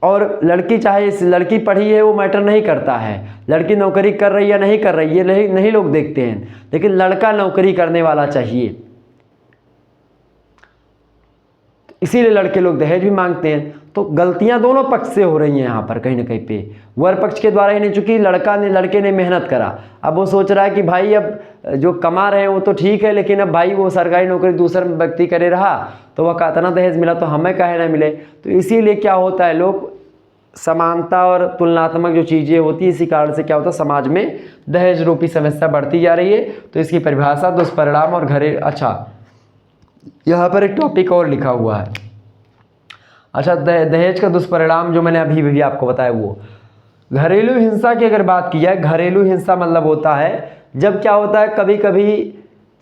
S1: और लड़की चाहे इस लड़की पढ़ी है वो मैटर नहीं करता है, लड़की नौकरी कर रही है या नहीं कर रही है नहीं लोग देखते हैं, लेकिन लड़का नौकरी करने वाला चाहिए, इसीलिए लड़के लोग दहेज भी मांगते हैं। तो गलतियां दोनों पक्ष से हो रही हैं यहाँ पर कहीं ना कहीं पे, वर पक्ष के द्वारा ही नहीं, चूंकि लड़के ने मेहनत करा, अब वो सोच रहा है कि भाई अब जो कमा रहे हैं वो तो ठीक है, लेकिन अब भाई वो सरकारी नौकरी दूसरा व्यक्ति करे रहा तो वह इतना दहेज मिला तो हमें काहे ना मिले। तो इसीलिए क्या होता है, लोग समानता और तुलनात्मक जो चीज़ें होती है, इसी कारण से क्या होता है समाज में दहेज रूपी समस्या बढ़ती जा रही है। तो इसकी परिभाषा, दुष्परिणाम और अच्छा यहाँ पर एक टॉपिक और लिखा हुआ है। अच्छा, दहेज का दुष्परिणाम जो मैंने अभी भी आपको बताया, वो घरेलू हिंसा की अगर बात की जाए, घरेलू हिंसा मतलब होता है जब क्या होता है, कभी कभी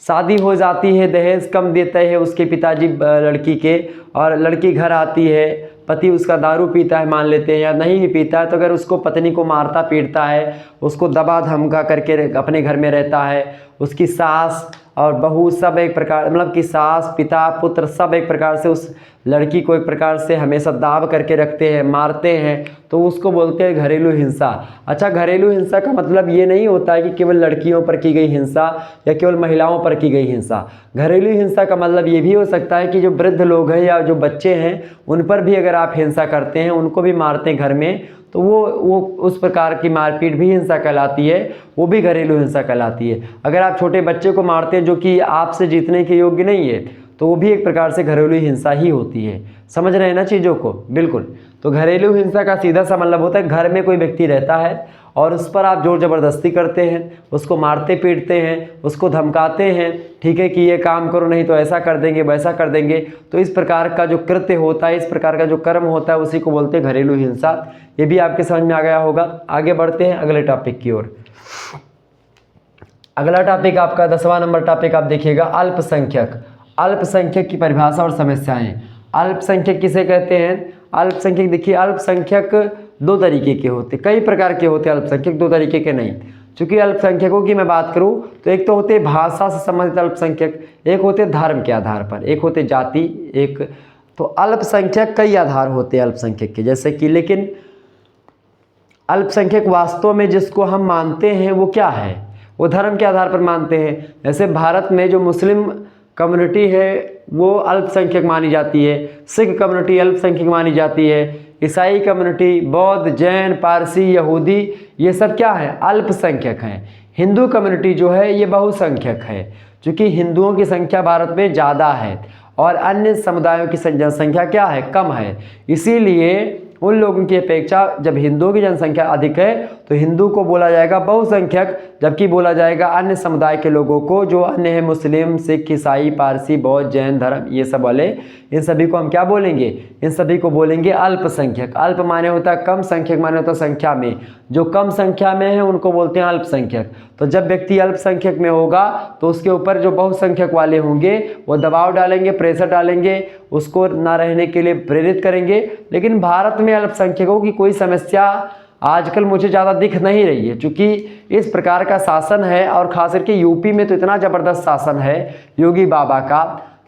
S1: शादी हो जाती है, दहेज कम देते हैं उसके पिताजी लड़की के, और लड़की घर आती है, पति उसका दारू पीता है मान लेते हैं या नहीं भी पीता है, तो अगर उसको पत्नी को मारता पीटता है, उसको दबा धमका करके अपने घर में रहता है, उसकी सास और बहू सब एक प्रकार, मतलब कि सास पिता पुत्र सब एक प्रकार से उस लड़की को एक प्रकार से हमेशा दाब करके रखते हैं, मारते हैं, तो उसको बोलते हैं घरेलू हिंसा। अच्छा, घरेलू हिंसा का मतलब ये नहीं होता है कि केवल लड़कियों पर की गई हिंसा या केवल महिलाओं पर की गई हिंसा। घरेलू हिंसा का मतलब ये भी हो सकता है कि जो वृद्ध लोग हैं या जो बच्चे हैं उन पर भी अगर आप हिंसा करते हैं, उनको भी मारते हैं घर में, तो वो उस प्रकार की मारपीट भी हिंसा कहलाती है, वो भी घरेलू हिंसा कहलाती है। अगर आप छोटे बच्चे को मारते हैं जो कि आपसे जीतने के योग्य नहीं है, तो वो भी एक प्रकार से घरेलू हिंसा ही होती है। समझ रहे हैं ना चीज़ों को? बिल्कुल। तो घरेलू हिंसा का सीधा सा मतलब होता है घर में कोई व्यक्ति रहता है और उस पर आप जोर ज़बरदस्ती करते हैं, उसको मारते पीटते हैं, उसको धमकाते हैं, ठीक है कि ये काम करो नहीं तो ऐसा कर देंगे वैसा कर देंगे। तो इस प्रकार का जो कृत्य होता है, इस प्रकार का जो कर्म होता है, उसी को बोलते हैं घरेलू हिंसा। ये भी आपके समझ में आ गया होगा। आगे बढ़ते हैं अगले टॉपिक की ओर। अगला टॉपिक आपका 10वां नंबर टॉपिक आप देखिएगा, अल्पसंख्यक। अल्पसंख्यक की परिभाषा और समस्याएं। अल्पसंख्यक किसे कहते हैं? अल्पसंख्यक देखिए, अल्पसंख्यक दो तरीके के होते, कई प्रकार के होते हैं अल्पसंख्यक, दो तरीके के नहीं। चूंकि अल्पसंख्यकों की मैं बात करूं तो एक तो होते भाषा से संबंधित अल्पसंख्यक, एक होते धर्म के आधार पर, एक होते जाति, एक तो अल्पसंख्यक कई आधार होते हैं अल्पसंख्यक के, जैसे कि, लेकिन अल्पसंख्यक वास्तव में जिसको हम मानते हैं वो क्या है, वो धर्म के आधार पर मानते हैं। जैसे भारत में जो मुस्लिम कम्युनिटी है वो अल्पसंख्यक मानी जाती है, सिख कम्युनिटी अल्पसंख्यक मानी जाती है, ईसाई कम्युनिटी, बौद्ध, जैन, पारसी, यहूदी, ये सब क्या है? अल्पसंख्यक हैं। हिंदू कम्युनिटी जो है ये बहुसंख्यक है, क्योंकि हिंदुओं की संख्या भारत में ज़्यादा है और अन्य समुदायों की जनसंख्या क्या है? कम है। इसीलिए उन लोगों की अपेक्षा जब हिंदुओं की जनसंख्या अधिक है तो हिंदू को बोला जाएगा बहुसंख्यक, जबकि बोला जाएगा अन्य समुदाय के लोगों को जो अन्य है मुस्लिम, सिख, ईसाई, पारसी, बौद्ध, जैन धर्म, ये सब वाले, इन सभी को हम क्या बोलेंगे? इन सभी को बोलेंगे अल्पसंख्यक। अल्प माने होता है कम, संख्यक माने होता है संख्या में, जो कम संख्या में है उनको बोलते हैं अल्पसंख्यक। तो जब व्यक्ति अल्पसंख्यक में होगा तो उसके ऊपर जो बहुसंख्यक वाले होंगे वो दबाव डालेंगे, प्रेशर डालेंगे, उसको ना रहने के लिए प्रेरित करेंगे। लेकिन भारत में अल्पसंख्यकों की कोई समस्या आजकल मुझे ज़्यादा दिख नहीं रही है, क्योंकि इस प्रकार का शासन है और खास करके यूपी में तो इतना ज़बरदस्त शासन है योगी बाबा का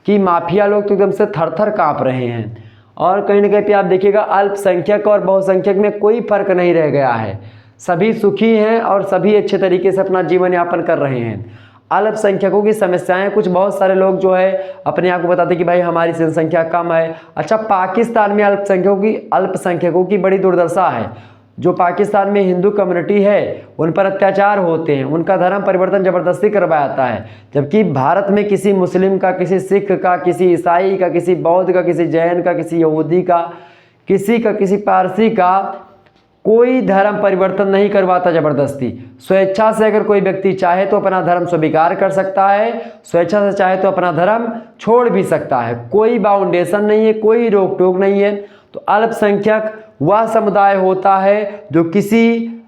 S1: कि माफिया लोग तो एकदम से थर थर काँप रहे हैं। और कहीं ना कहीं पे आप देखिएगा अल्पसंख्यक और बहुसंख्यक में कोई फर्क नहीं रह गया है, सभी सुखी हैं और सभी अच्छे तरीके से अपना जीवन यापन कर रहे हैं। अल्पसंख्यकों की समस्याएं, कुछ बहुत सारे लोग जो है अपने आप को बताते कि भाई हमारी जनसंख्या कम है। अच्छा, पाकिस्तान में अल्पसंख्यकों की बड़ी दुर्दशा है। जो पाकिस्तान में हिंदू कम्युनिटी है उन पर अत्याचार होते हैं, उनका धर्म परिवर्तन जबरदस्ती करवाया जाता है, जबकि भारत में किसी मुस्लिम का, किसी सिख का, किसी ईसाई का, किसी बौद्ध का, किसी जैन का, किसी यहूदी का, किसी पारसी का कोई धर्म परिवर्तन नहीं करवाता जबरदस्ती। स्वेच्छा से अगर कोई व्यक्ति चाहे तो अपना धर्म स्वीकार कर सकता है, स्वेच्छा से चाहे तो अपना धर्म छोड़ भी सकता है, कोई बाउंडेशन नहीं है, कोई रोक टोक नहीं है। तो अल्पसंख्यक वह समुदाय होता है जो किसी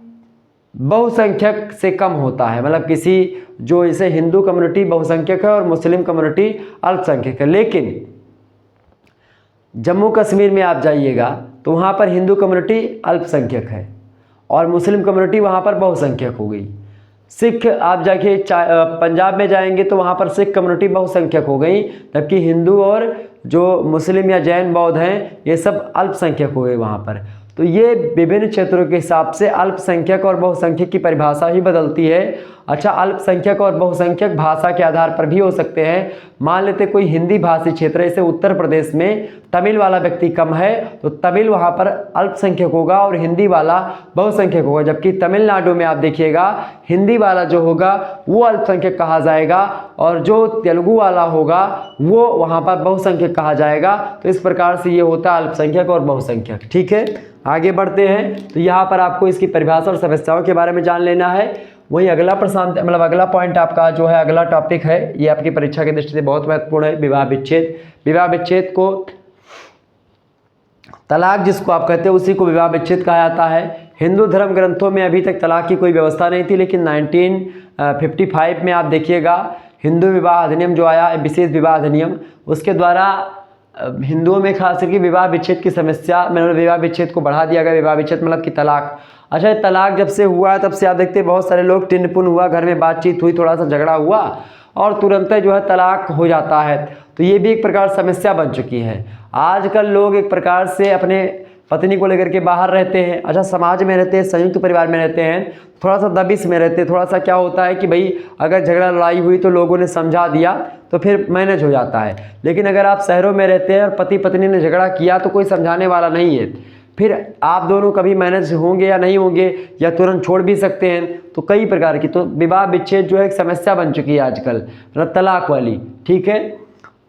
S1: बहुसंख्यक से कम होता है, मतलब किसी जो जैसे हिंदू कम्युनिटी बहुसंख्यक है और मुस्लिम कम्युनिटी अल्पसंख्यक है। लेकिन जम्मू कश्मीर में आप जाइएगा तो वहाँ पर हिंदू कम्युनिटी अल्पसंख्यक है और मुस्लिम कम्युनिटी वहाँ पर बहुसंख्यक हो गई। सिख आप जाके पंजाब में जाएंगे तो वहाँ पर सिख कम्युनिटी बहुसंख्यक हो गई, जबकि हिंदू और जो मुस्लिम या जैन बौद्ध हैं ये सब अल्पसंख्यक हो गए वहाँ पर। तो ये विभिन्न क्षेत्रों के हिसाब से अल्पसंख्यक और बहुसंख्यक की परिभाषा ही बदलती है। अच्छा, अल्पसंख्यक और बहुसंख्यक भाषा के आधार पर भी हो सकते हैं। मान लेते कोई हिंदी भाषी क्षेत्र है, जैसे उत्तर प्रदेश में तमिल वाला व्यक्ति कम है तो तमिल वहाँ पर अल्पसंख्यक होगा और हिंदी वाला बहुसंख्यक होगा, जबकि तमिलनाडु में आप देखिएगा हिंदी वाला जो होगा वो अल्पसंख्यक कहा जाएगा और जो तेलुगु वाला होगा वो वहाँ पर बहुसंख्यक कहा जाएगा। तो इस प्रकार से ये होता है अल्पसंख्यक और बहुसंख्यक। ठीक है, आगे बढ़ते हैं। तो यहाँ पर आपको इसकी परिभाषा और समस्याओं के बारे में जान लेना है। वही अगला प्रश्न मतलब अगला पॉइंट आपका जो है अगला टॉपिक है, ये आपकी परीक्षा की दृष्टि से बहुत महत्वपूर्ण है, विवाह विच्छेद। विवाह विच्छेद को तलाक जिसको आप कहते हैं उसी को विवाह विच्छेद कहा जाता है। हिंदू धर्म ग्रंथों में अभी तक तलाक की कोई व्यवस्था नहीं थी, लेकिन 1955 में आप देखिएगा हिंदू विवाह अधिनियम जो आया, विशेष विवाह अधिनियम, उसके द्वारा हिंदुओं में खास करके विवाह विच्छेद की समस्या मतलब विवाह विच्छेद को बढ़ा दिया गया। विवाह विच्छेद मतलब कि तलाक। अच्छा, तलाक जब से हुआ तब से आप देखते हैं बहुत सारे लोग टिन-पुन हुआ, घर में बातचीत हुई, थोड़ा सा झगड़ा हुआ और तुरंत जो है तलाक हो जाता है। तो ये भी एक प्रकार समस्या बन चुकी है। आजकल लोग एक प्रकार से अपने पत्नी को लेकर के बाहर रहते हैं। अच्छा, समाज में रहते हैं, संयुक्त परिवार में रहते हैं, थोड़ा सा दबिश में रहते हैं। थोड़ा सा क्या होता है कि भाई अगर झगड़ा लड़ाई हुई तो लोगों ने समझा दिया तो फिर मैनेज हो जाता है। लेकिन अगर आप शहरों में रहते हैं और पति पत्नी ने झगड़ा किया तो कोई समझाने वाला नहीं है, फिर आप दोनों कभी मैनेज होंगे या नहीं होंगे या तुरंत छोड़ भी सकते हैं। तो कई प्रकार की तो विवाह विच्छेद जो है एक समस्या बन चुकी है आजकल, मतलब तलाक वाली। ठीक है,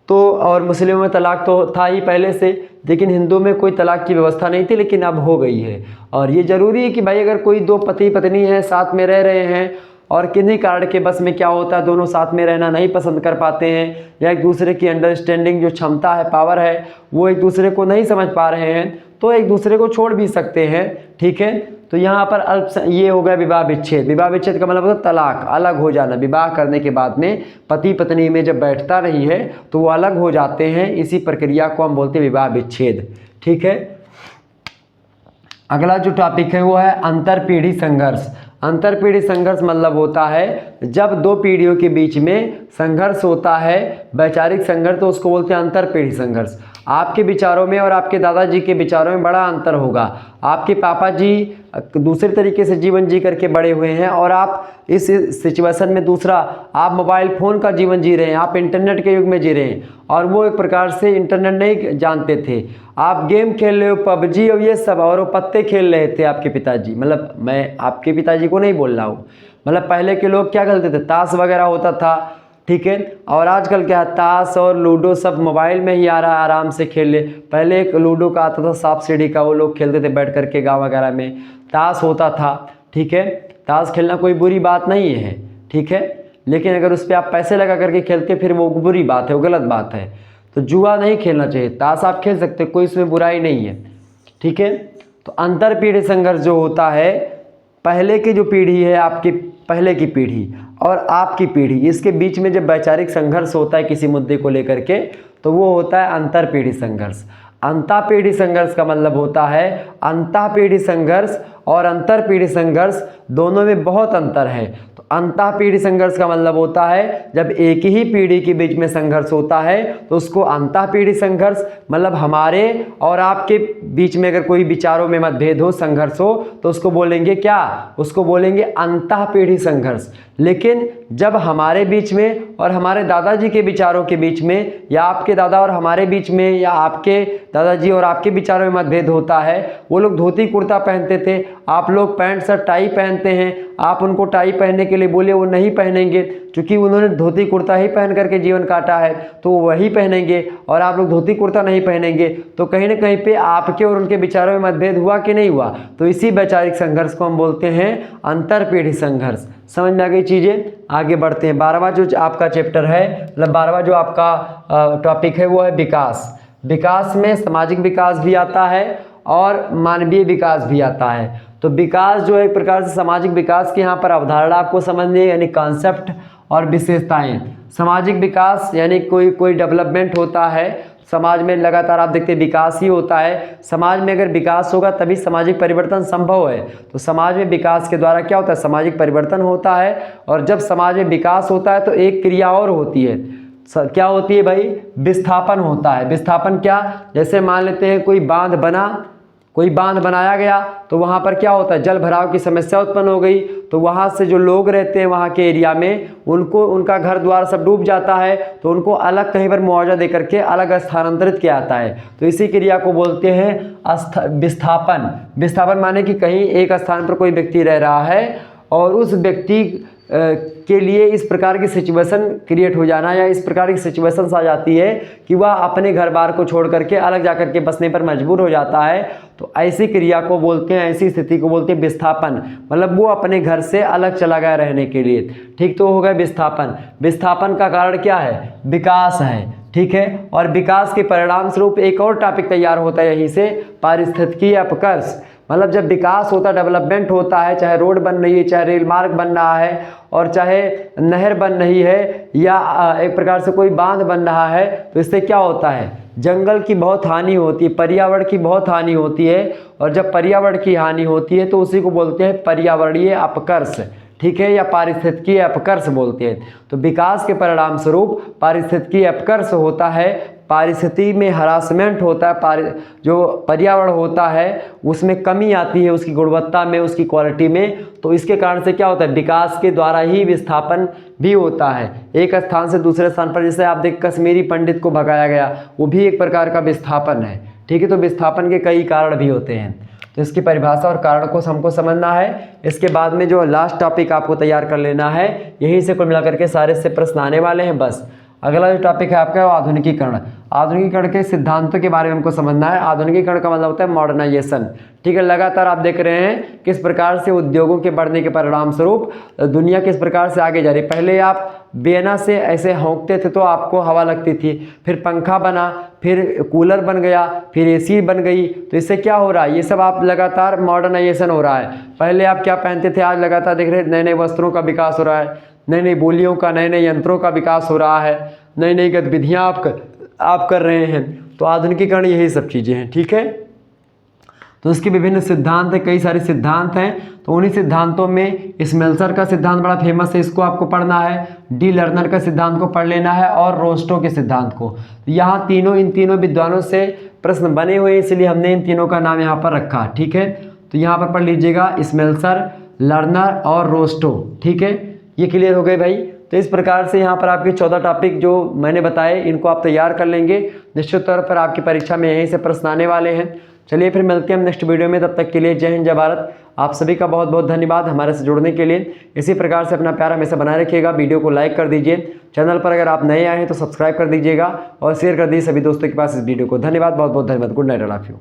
S1: तो और मुस्लिमों में तलाक तो था ही पहले से, लेकिन हिंदू में कोई तलाक की व्यवस्था नहीं थी, लेकिन अब हो गई है। और ये ज़रूरी है कि भाई अगर कोई दो पति पत्नी हैं साथ में रह रहे हैं और किन्हीं कारण के बस में क्या होता है दोनों साथ में रहना नहीं पसंद कर पाते हैं या एक दूसरे की अंडरस्टैंडिंग जो क्षमता है, पावर है, वो एक दूसरे को नहीं समझ पा रहे हैं तो एक दूसरे को छोड़ भी सकते हैं। ठीक है, तो यहाँ पर ये हो गया विवाह विच्छेद। विवाह विच्छेद का मतलब होता है तलाक, अलग हो जाना। विवाह करने के बाद में पति पत्नी में जब बैठता नहीं है तो वो अलग हो जाते हैं, इसी प्रक्रिया को हम बोलते हैं विवाह विच्छेद। ठीक है, अगला जो टॉपिक है वो है अंतर पीढ़ी संघर्ष। अंतर पीढ़ी संघर्ष मतलब होता है जब दो पीढ़ियों के बीच में संघर्ष होता है, वैचारिक संघर्ष, तो उसको बोलते हैं अंतर पीढ़ी संघर्ष। आपके विचारों में और आपके दादाजी के विचारों में बड़ा अंतर होगा। आपके पापा जी दूसरे तरीके से जीवन जी करके बड़े हुए हैं और आप इस सिचुएशन में दूसरा, आप मोबाइल फ़ोन का जीवन जी रहे हैं, आप इंटरनेट के युग में जी रहे हैं और वो एक प्रकार से इंटरनेट नहीं जानते थे। आप गेम खेल रहे हो, पबजी और ये सब, और वो पत्ते खेल रहे थे आपके पिताजी। मतलब मैं आपके पिताजी को नहीं बोल रहा हूँ, मतलब पहले के लोग क्या खेलते थे, ताश वगैरह होता था। ठीक है, और आजकल क्या है, ताश और लूडो सब मोबाइल में ही आ रहा है, आराम से खेल ले। पहले एक लूडो का आता था सांप सीढ़ी का, वो लोग खेलते थे बैठ करके गाँव वगैरह में, ताश होता था। ठीक है, ताश खेलना कोई बुरी बात नहीं है। ठीक है, लेकिन अगर उस पर आप पैसे लगा करके खेलते फिर वो बुरी बात है, वो गलत बात है। तो जुआ नहीं खेलना चाहिए, ताश आप खेल सकते, कोई इसमें बुराई नहीं है। ठीक है, तो अंतर पीढ़ी संघर्ष जो होता है, पहले की जो पीढ़ी है, आपकी पहले की पीढ़ी और आपकी पीढ़ी, इसके बीच में जब वैचारिक संघर्ष होता है किसी मुद्दे को लेकर के, तो वो होता है अंतर पीढ़ी संघर्ष। अंतः पीढ़ी संघर्ष का मतलब होता है, अंतः पीढ़ी संघर्ष और अंतर पीढ़ी संघर्ष दोनों में बहुत अंतर है। तो अंतः पीढ़ी संघर्ष का मतलब होता है जब एक ही पीढ़ी के बीच में संघर्ष होता है तो उसको अंतः पीढ़ी संघर्ष, मतलब हमारे और आपके बीच में अगर कोई विचारों में मतभेद हो, संघर्ष हो, तो उसको बोलेंगे क्या, उसको बोलेंगे अंतः पीढ़ी संघर्ष। लेकिन जब हमारे बीच में और हमारे दादाजी के विचारों के बीच में, या आपके दादा और हमारे बीच में, या आपके दादाजी और आपके विचारों में मतभेद होता है, वो लोग धोती कुर्ता पहनते थे, आप लोग पैंट शर्ट टाई पहनते हैं, आप उनको टाई पहनने के लिए बोले, वो नहीं पहनेंगे, क्योंकि उन्होंने धोती कुर्ता ही पहन करके जीवन काटा है तो वो वही पहनेंगे, और आप लोग धोती कुर्ता नहीं पहनेंगे। तो कहीं ना कहीं पे आपके और उनके विचारों में मतभेद हुआ कि नहीं हुआ। तो इसी वैचारिक संघर्ष को हम बोलते हैं अंतर पीढ़ी संघर्ष। समझ में आ गई चीज़ें, आगे बढ़ते हैं। 12वां जो आपका चैप्टर है, मतलब 12वां जो आपका टॉपिक है वो है विकास। विकास में सामाजिक विकास भी आता है और मानवीय विकास भी आता है। तो विकास जो है एक प्रकार से सामाजिक विकास की यहाँ पर अवधारणा आपको समझनी है, यानी कॉन्सेप्ट और विशेषताएं। सामाजिक विकास यानी कोई डेवलपमेंट होता है समाज में, लगातार आप देखते हैं विकास ही होता है। समाज में अगर विकास होगा तभी सामाजिक परिवर्तन संभव है। तो समाज में विकास के द्वारा क्या होता है, सामाजिक परिवर्तन होता है। और जब समाज में विकास होता है तो एक क्रिया और होती है, क्या होती है भाई, विस्थापन होता है। विस्थापन क्या, जैसे मान लेते हैं कोई बांध बना कोई बांध बनाया गया तो वहाँ पर क्या होता है, जल भराव की समस्या उत्पन्न हो गई, तो वहाँ से जो लोग रहते हैं वहाँ के एरिया में, उनको उनका घर द्वार सब डूब जाता है, तो उनको अलग कहीं पर मुआवजा दे करके अलग स्थानांतरित किया जाता है। तो इसी क्रिया को बोलते हैं विस्थापन। विस्थापन माने कि कहीं एक स्थान पर कोई व्यक्ति रह रहा है और उस व्यक्ति के लिए इस प्रकार की सिचुएशन क्रिएट हो जाना, या इस प्रकार की सिचुएशंस आ जाती है कि वह अपने घर बार को छोड़ करके अलग जा करके बसने पर मजबूर हो जाता है। तो ऐसी क्रिया को बोलते हैं, ऐसी स्थिति को बोलते हैं विस्थापन। मतलब वो अपने घर से अलग चला गया रहने के लिए। ठीक, तो हो गया विस्थापन। विस्थापन का कारण क्या है, विकास है। ठीक है, और विकास के परिणाम स्वरूप एक और टॉपिक तैयार होता है यहीं से, पारिस्थितिकी अपकर्ष। मतलब जब विकास होता है, डेवलपमेंट होता है, चाहे रोड बन रही है, चाहे रेल मार्ग बन रहा है, और चाहे नहर बन रही है, या एक प्रकार से कोई बांध बन रहा है, तो इससे क्या होता है, जंगल की बहुत हानि होती है, पर्यावरण की बहुत हानि होती है। और जब पर्यावरण की हानि होती है तो उसी को बोलते हैं पर्यावरणीय अपकर्ष। ठीक है, या पारिस्थितिकी अपकर्ष बोलते हैं। तो विकास के परिणाम स्वरूप पारिस्थितिकी अपकर्ष होता है, पारिस्थिति में हरासमेंट होता है, जो पर्यावरण होता है उसमें कमी आती है, उसकी गुणवत्ता में, उसकी क्वालिटी में। तो इसके कारण से क्या होता है, विकास के द्वारा ही विस्थापन भी होता है, एक स्थान से दूसरे स्थान पर। जैसे आप देख कश्मीरी पंडित को भगाया गया, वो भी एक प्रकार का विस्थापन है। ठीक है, तो विस्थापन के कई कारण भी होते हैं। तो इसकी परिभाषा और कारण को हमको समझना है। इसके बाद में जो लास्ट टॉपिक आपको तैयार कर लेना है, यहीं से कुल मिलाकर के सारे से प्रश्न आने वाले हैं बस। अगला जो टॉपिक है आपका वो आधुनिकीकरण। आधुनिकीकरण के सिद्धांतों के बारे में हमको समझना है। आधुनिकीकरण का मतलब होता है मॉडर्नाइजेशन। ठीक है, लगातार आप देख रहे हैं किस प्रकार से उद्योगों के बढ़ने के परिणाम स्वरूप दुनिया किस प्रकार से आगे जा रही है। पहले आप बेना से ऐसे होंकते थे तो आपको हवा लगती थी, फिर पंखा बना, फिर कूलर बन गया, फिर एसी बन गई। तो इससे क्या हो रहा है, ये सब आप लगातार मॉडर्नाइजेशन हो रहा है। पहले आप क्या पहनते थे, आज लगातार देख रहे हैं नए नए वस्त्रों का विकास हो रहा है, नई नई बोलियों का, नए नए यंत्रों का विकास हो रहा है, नई नई गतिविधियाँ आप कर रहे हैं। तो आधुनिकीकरण यही सब चीज़ें हैं। ठीक है, तो इसके विभिन्न सिद्धांत हैं, कई सारे सिद्धांत हैं। तो उन्हीं सिद्धांतों में स्मेल्सर का सिद्धांत बड़ा फेमस है, इसको आपको पढ़ना है। डी लर्नर का सिद्धांत को पढ़ लेना है, और रोस्टो के सिद्धांत को। यहाँ इन तीनों विद्वानों से प्रश्न बने हुए, इसलिए हमने इन तीनों का नाम यहाँ पर रखा। ठीक है, तो यहाँ पर पढ़ लीजिएगा स्मेल्सर, लर्नर और रोस्टो। ठीक है, ये क्लियर हो गए भाई। तो इस प्रकार से यहाँ पर आपके 14 टॉपिक जो मैंने बताए, इनको आप तैयार कर लेंगे। निश्चित तौर पर आपकी परीक्षा में यहीं से प्रश्न आने वाले हैं। चलिए फिर मिलते हैं हम नेक्स्ट वीडियो में, तब तक के लिए जय हिंद, जय भारत। आप सभी का बहुत बहुत धन्यवाद हमारे से जुड़ने के लिए। इसी प्रकार से अपना प्यार हमेशा बनाए रखिएगा। वीडियो को लाइक कर दीजिए, चैनल पर अगर आप नए आए हैं तो सब्सक्राइब कर दीजिएगा, और शेयर कर दीजिए सभी दोस्तों के पास इस वीडियो को। धन्यवाद, बहुत बहुत धन्यवाद। Good night, all of you.